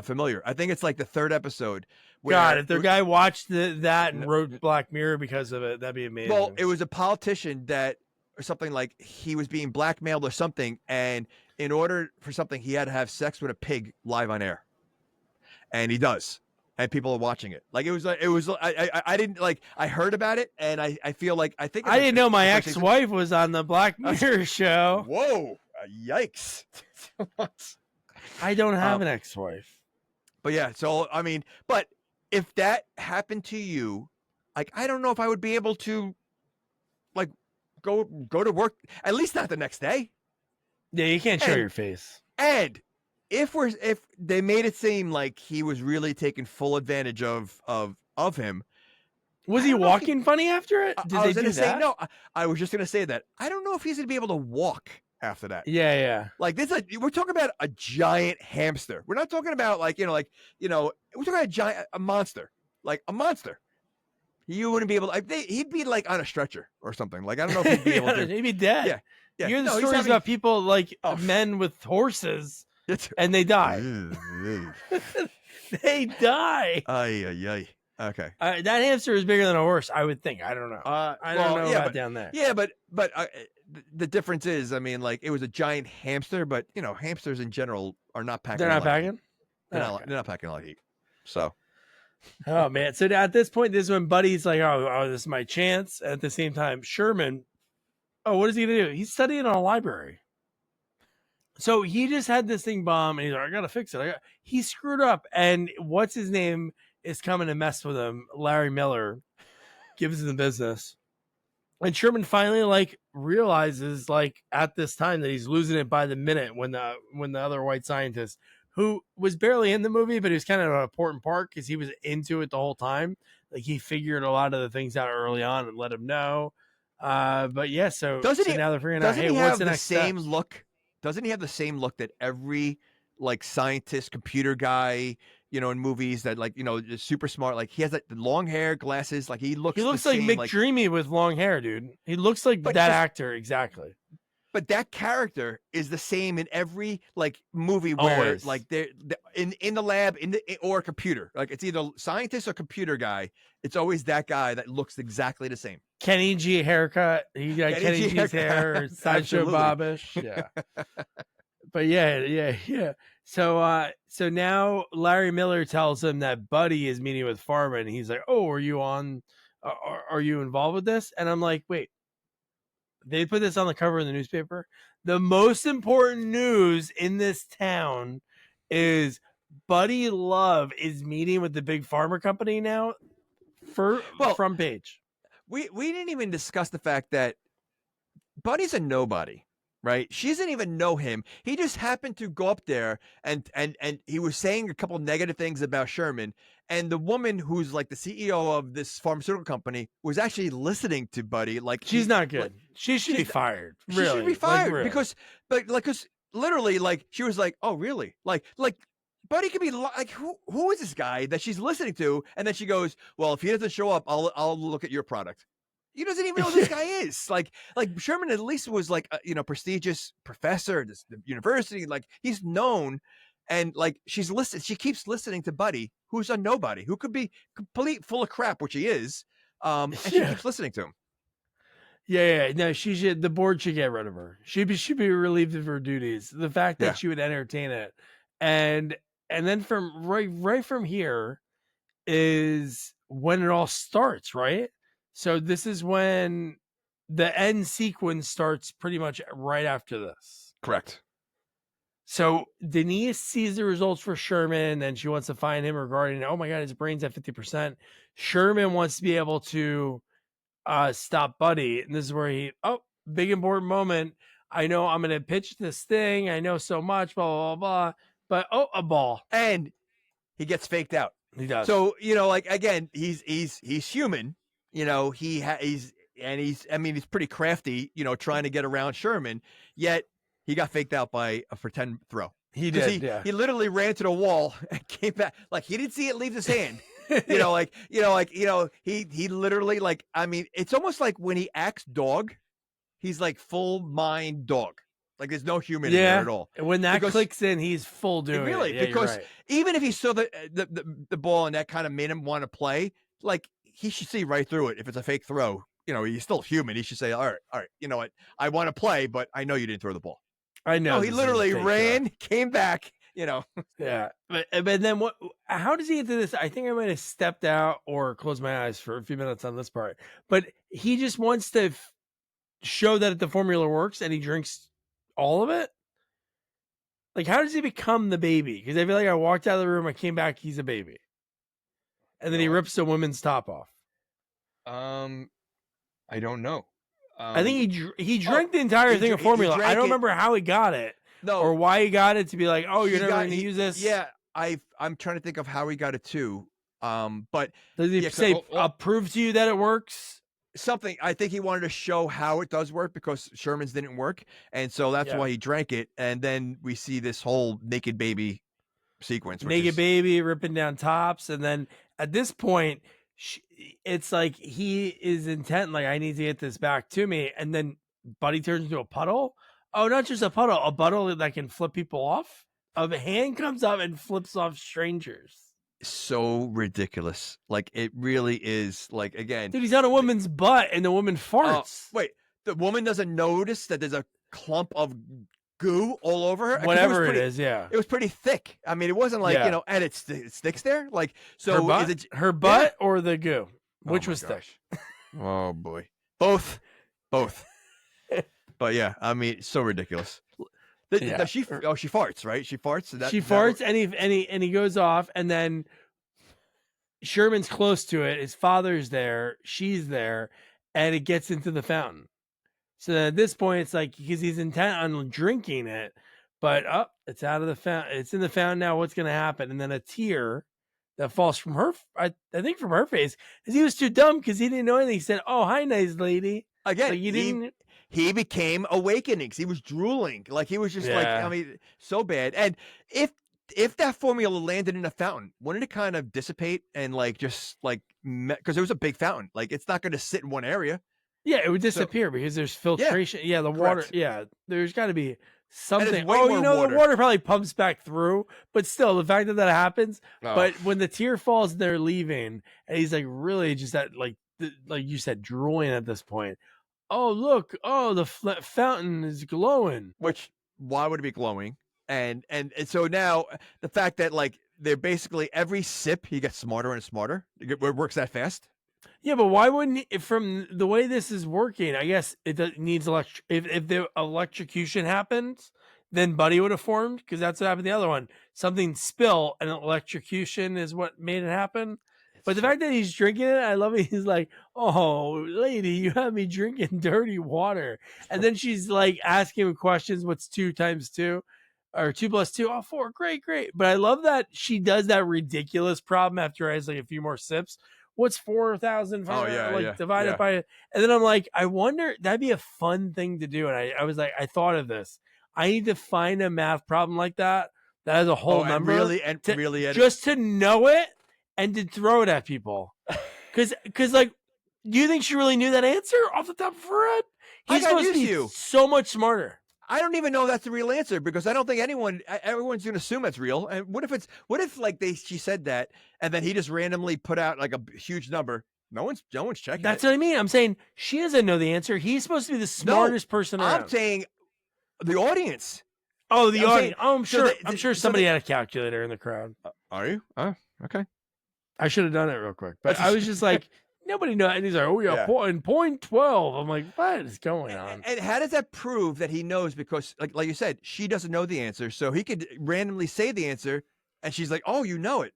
familiar. I think it's like the third episode. God, if the guy watched that and wrote Black Mirror because of it, that'd be amazing. Well, it was a politician or something, like he was being blackmailed or something, and in order for something, he had to have sex with a pig live on air, and he does. And people are watching it. Like I didn't like. I heard about it, and I feel like I didn't know my ex-wife was on the Black Mirror show. Whoa! Yikes! I don't have an ex-wife. But yeah, so I mean, but if that happened to you, like I don't know if I would be able to, like, go to work. At least not the next day. Yeah, you can't show your face. And if they made it seem like he was really taking full advantage of him, was he walking funny after it? I was going to say no. I was just going to say that I don't know if he's going to be able to walk after that. Yeah. Like this, we're talking about a giant hamster. We're not talking about we're talking about a monster, like a monster. You wouldn't be able to. He'd be like on a stretcher or something. Like I don't know if he'd be able to. He'd be dead. Yeah. You hear the stories about people like men with horses. And they die. They die. Ay. Okay. That hamster is bigger than a horse, I would think. I don't know. I don't know about down there. Yeah, but the difference is, I mean, like it was a giant hamster, but hamsters in general are not packing. They're not packing. They're not packing a lot of heat. So. Oh man! So at this point, this is when Buddy's like, "Oh, this is my chance." At the same time, Sherman, what is he gonna do? He's studying in a library. So he just had this thing bomb, and he's like, I gotta fix it. He screwed up, and what's his name is coming to mess with him. Larry Miller gives him the business, and Sherman finally realizes at this time that he's losing it by the minute when the other white scientist, who was barely in the movie, but he was kind of an important part because he was into it the whole time. Like he figured a lot of the things out early on and let him know. But yeah, so now they're figuring out, hey, what's the next same look? Doesn't he have the same look that every scientist, computer guy, in movies that is super smart? Like he has the long hair, glasses. Like he looks like McDreamy with long hair, dude. He looks like that actor exactly. but that character is the same in every like movie where Always. like they're in the lab or a computer. Like it's either scientist or computer guy. It's always that guy that looks exactly the same. Kenny G haircut. He got Kenny G's haircut. hair, or Sideshow Absolutely. Bobish. Yeah. But yeah. So now Larry Miller tells him that Buddy is meeting with Farman. He's like, "Oh, are you on? Are you involved with this?" And I'm like, "Wait, they put this on the cover of the newspaper. The most important news in this town is Buddy Love is meeting with the big pharma company now." Front page. We didn't even discuss the fact that Buddy's a nobody, right? She doesn't even know him. He just happened to go up there and he was saying a couple negative things about Sherman. And the woman who's like the CEO of this pharmaceutical company was actually listening to Buddy. Like she's not good. Like, she should be fired. Really, she should be fired really. because literally, like she was like, "Oh, really?" Like Buddy could be like, who is this guy that she's listening to? And then she goes, "Well, if he doesn't show up, I'll look at your product." He doesn't even know who this guy is. Like Sherman at least was like a prestigious professor at the university. Like he's known, and like she keeps listening to Buddy, who's a nobody, who could be complete full of crap, which he is. And she keeps listening to him. Yeah. No, she should. The board should get rid of her. She should be relieved of her duties. The fact that she would entertain it, and then from right from here is when it all starts, right? So this is when the end sequence starts pretty much right after this. Correct. So Denise sees the results for Sherman and she wants to find him regarding, oh my God, his brain's at 50%. Sherman wants to be able to stop Buddy. And this is where big important moment. I know I'm going to pitch this thing. I know so much, blah, blah, blah, blah. But, a ball. And he gets faked out. He does. So, like, again, he's human. He's pretty crafty, trying to get around Sherman, yet he got faked out by a pretend throw. He did. He literally ran to the wall and came back. Like he didn't see it leave his hand. He literally it's almost like when he acts dog, he's like full mind dog. Like there's no human in there at all. When that clicks in, he's full doing it. Yeah, because even if he saw the ball and that kind of made him want to play, like he should see right through it. If it's a fake throw, he's still human. He should say, all right, you know what? I want to play, but I know you didn't throw the ball. I know. No, he literally ran, came back, Yeah. But then what, how does he get to this? I think I might have stepped out or closed my eyes for a few minutes on this part, but he just wants to show that the formula works and he drinks all of it. Like, how does he become the baby? Because I feel like I walked out of the room, I came back, he's a baby. And then he rips the woman's top off. I don't know. I think he drank the entire thing of formula. I don't remember how he got it. No. Or why he got it to be like, oh, you're never going to use this. Yeah, I'm trying to think of how he got it too. But does he say, I'll prove to you that it works? Something. I think he wanted to show how it does work because Sherman's didn't work. And so that's why he drank it. And then we see this whole naked baby sequence. Naked baby ripping down tops. And then at this point, it's like he is intent, like, I need to get this back to me. And then Buddy turns into a puddle. Oh, not just a puddle that can flip people off. A hand comes up and flips off strangers. So ridiculous. Like, it really is. Like, again, dude, he's on a woman's butt and the woman farts. Wait, the woman doesn't notice that there's a clump of goo all over her? Whatever it is, yeah. It was pretty thick. I mean, it wasn't like, and it sticks there. Like, so her butt, her butt or the goo? Which was thick? Oh, boy. Both. But yeah, I mean, it's so ridiculous. She farts, right? She farts. She farts, and he goes off, and then Sherman's close to it. His father's there. She's there, and it gets into the fountain. So then at this point, it's like, because he's intent on drinking it, but it's out of the fountain. It's in the fountain now. What's going to happen? And then a tear that falls from her, I think from her face, because he was too dumb because he didn't know anything. He said, "Oh, hi, nice lady." Again, like, you didn't. He became awakenings. He was drooling. Like, he was just like, I mean, so bad. And if that formula landed in a fountain, wouldn't it kind of dissipate and like just like, because it was a big fountain. Like, it's not going to sit in one area. Yeah, it would disappear because there's filtration. Yeah, the water. correct. Yeah, there's got to be And something. it's way Oh, more the water. water probably pumps back through, but still, the fact that that happens. Oh. But when the tear falls, and they're leaving, and he's like really just that like you said, drooling at this point. Oh look! Oh, the fountain is glowing. Which why would it be glowing? And so now the fact that like they're basically every sip he gets smarter and smarter. It works that fast. Yeah, but why wouldn't from the way this is working? I guess it needs if the electrocution happens, then Buddy would have formed because that's what happened. To the other one, something spill and electrocution is what made it happen. But the fact that he's drinking it, I love it. He's like, "Oh, lady, you have me drinking dirty water," and then she's like asking him questions. What's 2 times 2? Or 2 plus 2? Oh, 4. Great, great. But I love that she does that ridiculous problem after I has like a few more sips. What's 4,000 divided by it? And then I'm like, I wonder, that'd be a fun thing to do. And I was like, I thought of this. I need to find a math problem like that has a whole number. Just to know it and to throw it at people. Because like, do you think she really knew that answer off the top of her head? He's supposed to be so much smarter. I don't even know if that's the real answer because I don't think everyone's going to assume that's real. And what if like she said that and then he just randomly put out like a huge number? No one's checking. That's what I mean. I'm saying she doesn't know the answer. He's supposed to be the smartest person around. I'm saying the audience. Oh, the audience. I'm sure somebody had a calculator in the crowd. Are you? Oh, okay. I should have done it real quick, but I was just like, nobody knows. And he's like, oh yeah, point 12. I'm like, what is going on? And how does that prove that he knows? Because like you said, she doesn't know the answer, so he could randomly say the answer, and she's like, oh, you know it.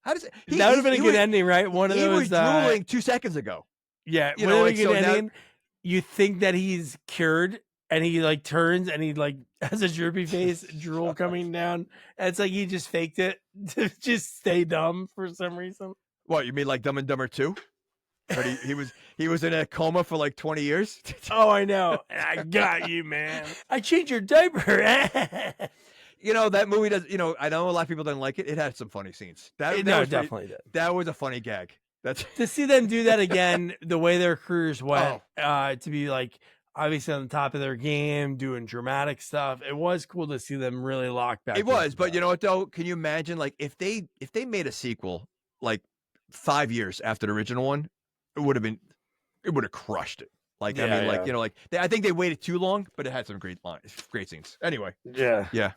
How does it? That would have been a good ending, right? One of those. He was drooling 2 seconds ago. Yeah, would have been a good ending. You think that he's cured, and he like turns and he like has a droopy face, drool coming down. And it's like he just faked it to just stay dumb for some reason. What, you mean like Dumb and Dumber 2? But he was in a coma for like 20 years. Oh, I know. I got you, man. I changed your diaper. That movie does. I know a lot of people didn't like it. It had some funny scenes. That definitely did. That was a funny gag. That's to see them do that again. The way their careers went, to be like obviously on the top of their game, doing dramatic stuff. It was cool to see them really lock back. It was, but you know what though? Can you imagine like if they made a sequel like 5 years after the original one? It would have crushed it. Like, I think they waited too long, but it had some great scenes. Anyway. Yeah.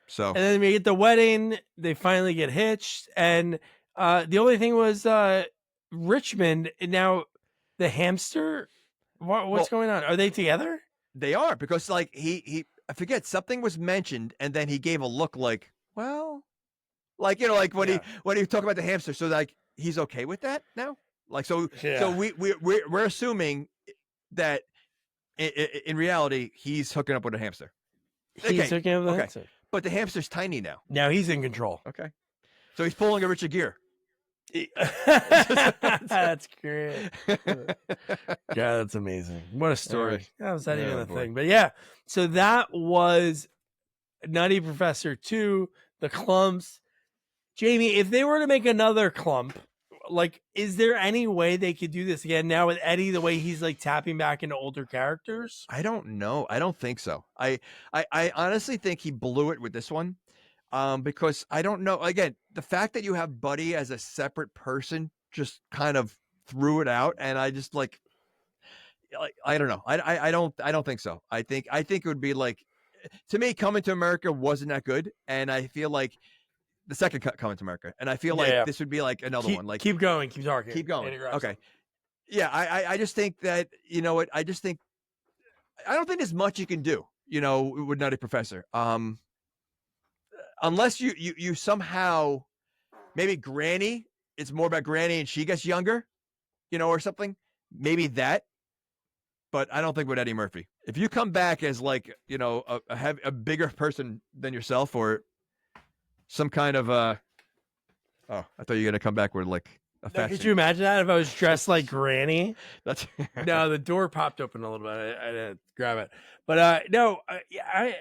So. And then we get the wedding. They finally get hitched. And the only thing was Richmond. Now, the hamster, what's going on? Are they together? They are, because like I forget, something was mentioned and then he gave a look like, well, like, like when he talked about the hamster. So like, he's okay with that now? Like, so we're assuming that in reality he's hooking up with a hamster. He's hooking up with a hamster, but the hamster's tiny now. Now he's in control. Okay, so he's pulling a Richard Gere. That's great. God, that's amazing. What a story. That was not even a thing, but yeah. So that was Nutty Professor II, the Klumps. Jamie, if they were to make another Klump. Like, is there any way they could do this again now with Eddie, the way he's like tapping back into older characters? I don't know. I don't think so. I honestly think he blew it with this one. Because I don't know. Again, the fact that you have Buddy as a separate person just kind of threw it out. And I just like I don't know. I don't think so. I think it would be like, to me, Coming to America wasn't that good. And I feel like the second Coming to America, and I feel like this would be like another one. Like, keep going, keep talking, keep going. Okay, yeah, I just think that what I don't think there's much you can do, with Nutty Professor. Unless you somehow maybe Granny. It's more about Granny and she gets younger, or something. Maybe that. But I don't think with Eddie Murphy. If you come back as like a bigger person than yourself, or some kind of I thought you were gonna come back with like a fashion. Could you imagine that if I was dressed like Granny? That's no. The door popped open a little bit. I didn't grab it, but no. I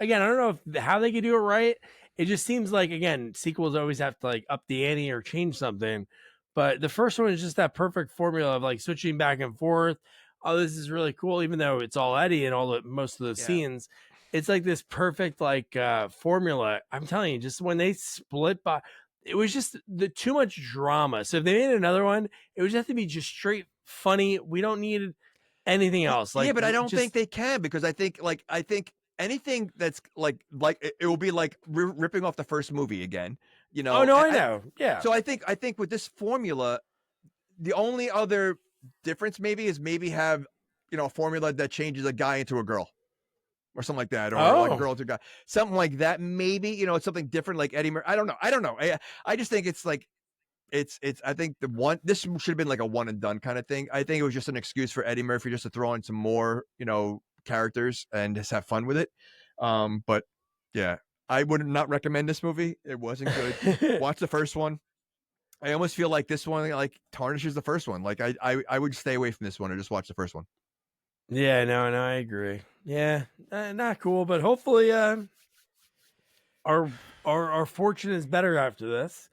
don't know how they could do it right. It just seems like sequels always have to like up the ante or change something. But the first one is just that perfect formula of like switching back and forth. oh, this is really cool, even though it's all Eddie and most of the Yeah. scenes. It's like this perfect formula. I'm telling you, just when they split by, it was just too much drama. So if they made another one, it would have to be just straight funny. We don't need anything else. Yeah, Like but I don't think just they can, because I think anything that's like it will be like ripping off the first movie again, you oh know. no, I know, yeah. So I think with this formula, the only other difference maybe is maybe have, you know, a formula that changes a guy into a girl or something like that, or like a Oh, girl to a guy, something like that. Maybe, you know, it's something different like Eddie Murphy. I don't know. I just think it's like it's I think this should have been like a one and done kind of thing. I think it was just an excuse for Eddie Murphy just to throw in some more, you know, characters and just have fun with it. But yeah, I would not recommend this movie. It wasn't good. Watch the first one. I almost feel like this one like tarnishes the first one. Like I would stay away from this one and just watch the first one. yeah, no, I agree. Yeah, not cool, but hopefully, our fortune is better after this.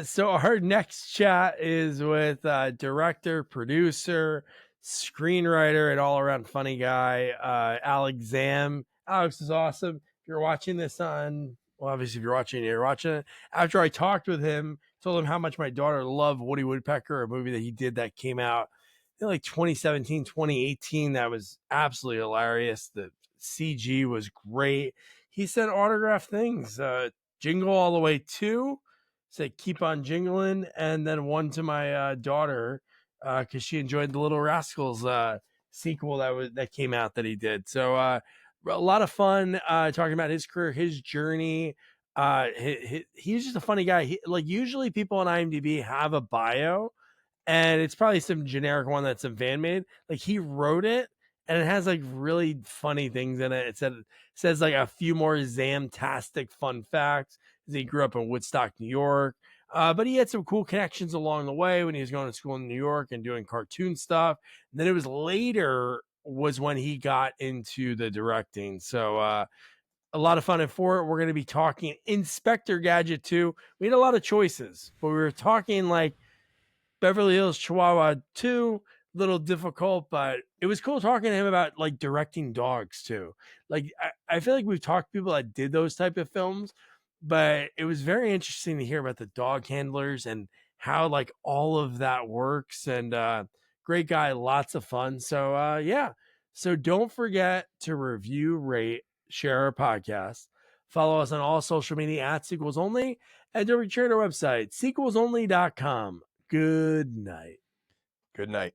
So our next chat is with director, producer, screenwriter, and all around funny guy, Alex Zam. Alex is awesome. If you're watching this well, obviously if you're watching it. After I talked with him, told him how much my daughter loved Woody Woodpecker, a movie that he did that came out in like 2017, 2018. That was absolutely hilarious. The CG was great. He sent autographed things. Jingle All the Way 2, said keep on jingling, and then one to my daughter because she enjoyed the Little Rascals sequel that came out that he did. So a lot of fun talking about his career, his journey. He's just a funny guy. Like usually people on IMDb have a bio, and it's probably some generic one that some fan made. Like he wrote it, and it has like really funny things in it. Says like a few more Zamtastic fun facts. He grew up in Woodstock, New York, but he had some cool connections along the way when he was going to school in New York and doing cartoon stuff. And then it was later was when he got into the directing. So a lot of fun. And for it, we're going to be talking Inspector Gadget 2. We had a lot of choices, but we were talking like Beverly Hills Chihuahua 2, little difficult, but it was cool talking to him about like directing dogs too. Like I feel like we've talked to people that did those type of films, but it was very interesting to hear about the dog handlers and how like all of that works. And great guy, lots of fun. So yeah. So don't forget to review, rate, share our podcast. Follow us on all social media at Sequels Only, and don't return to our website, sequelsonly.com. Good night. Good night.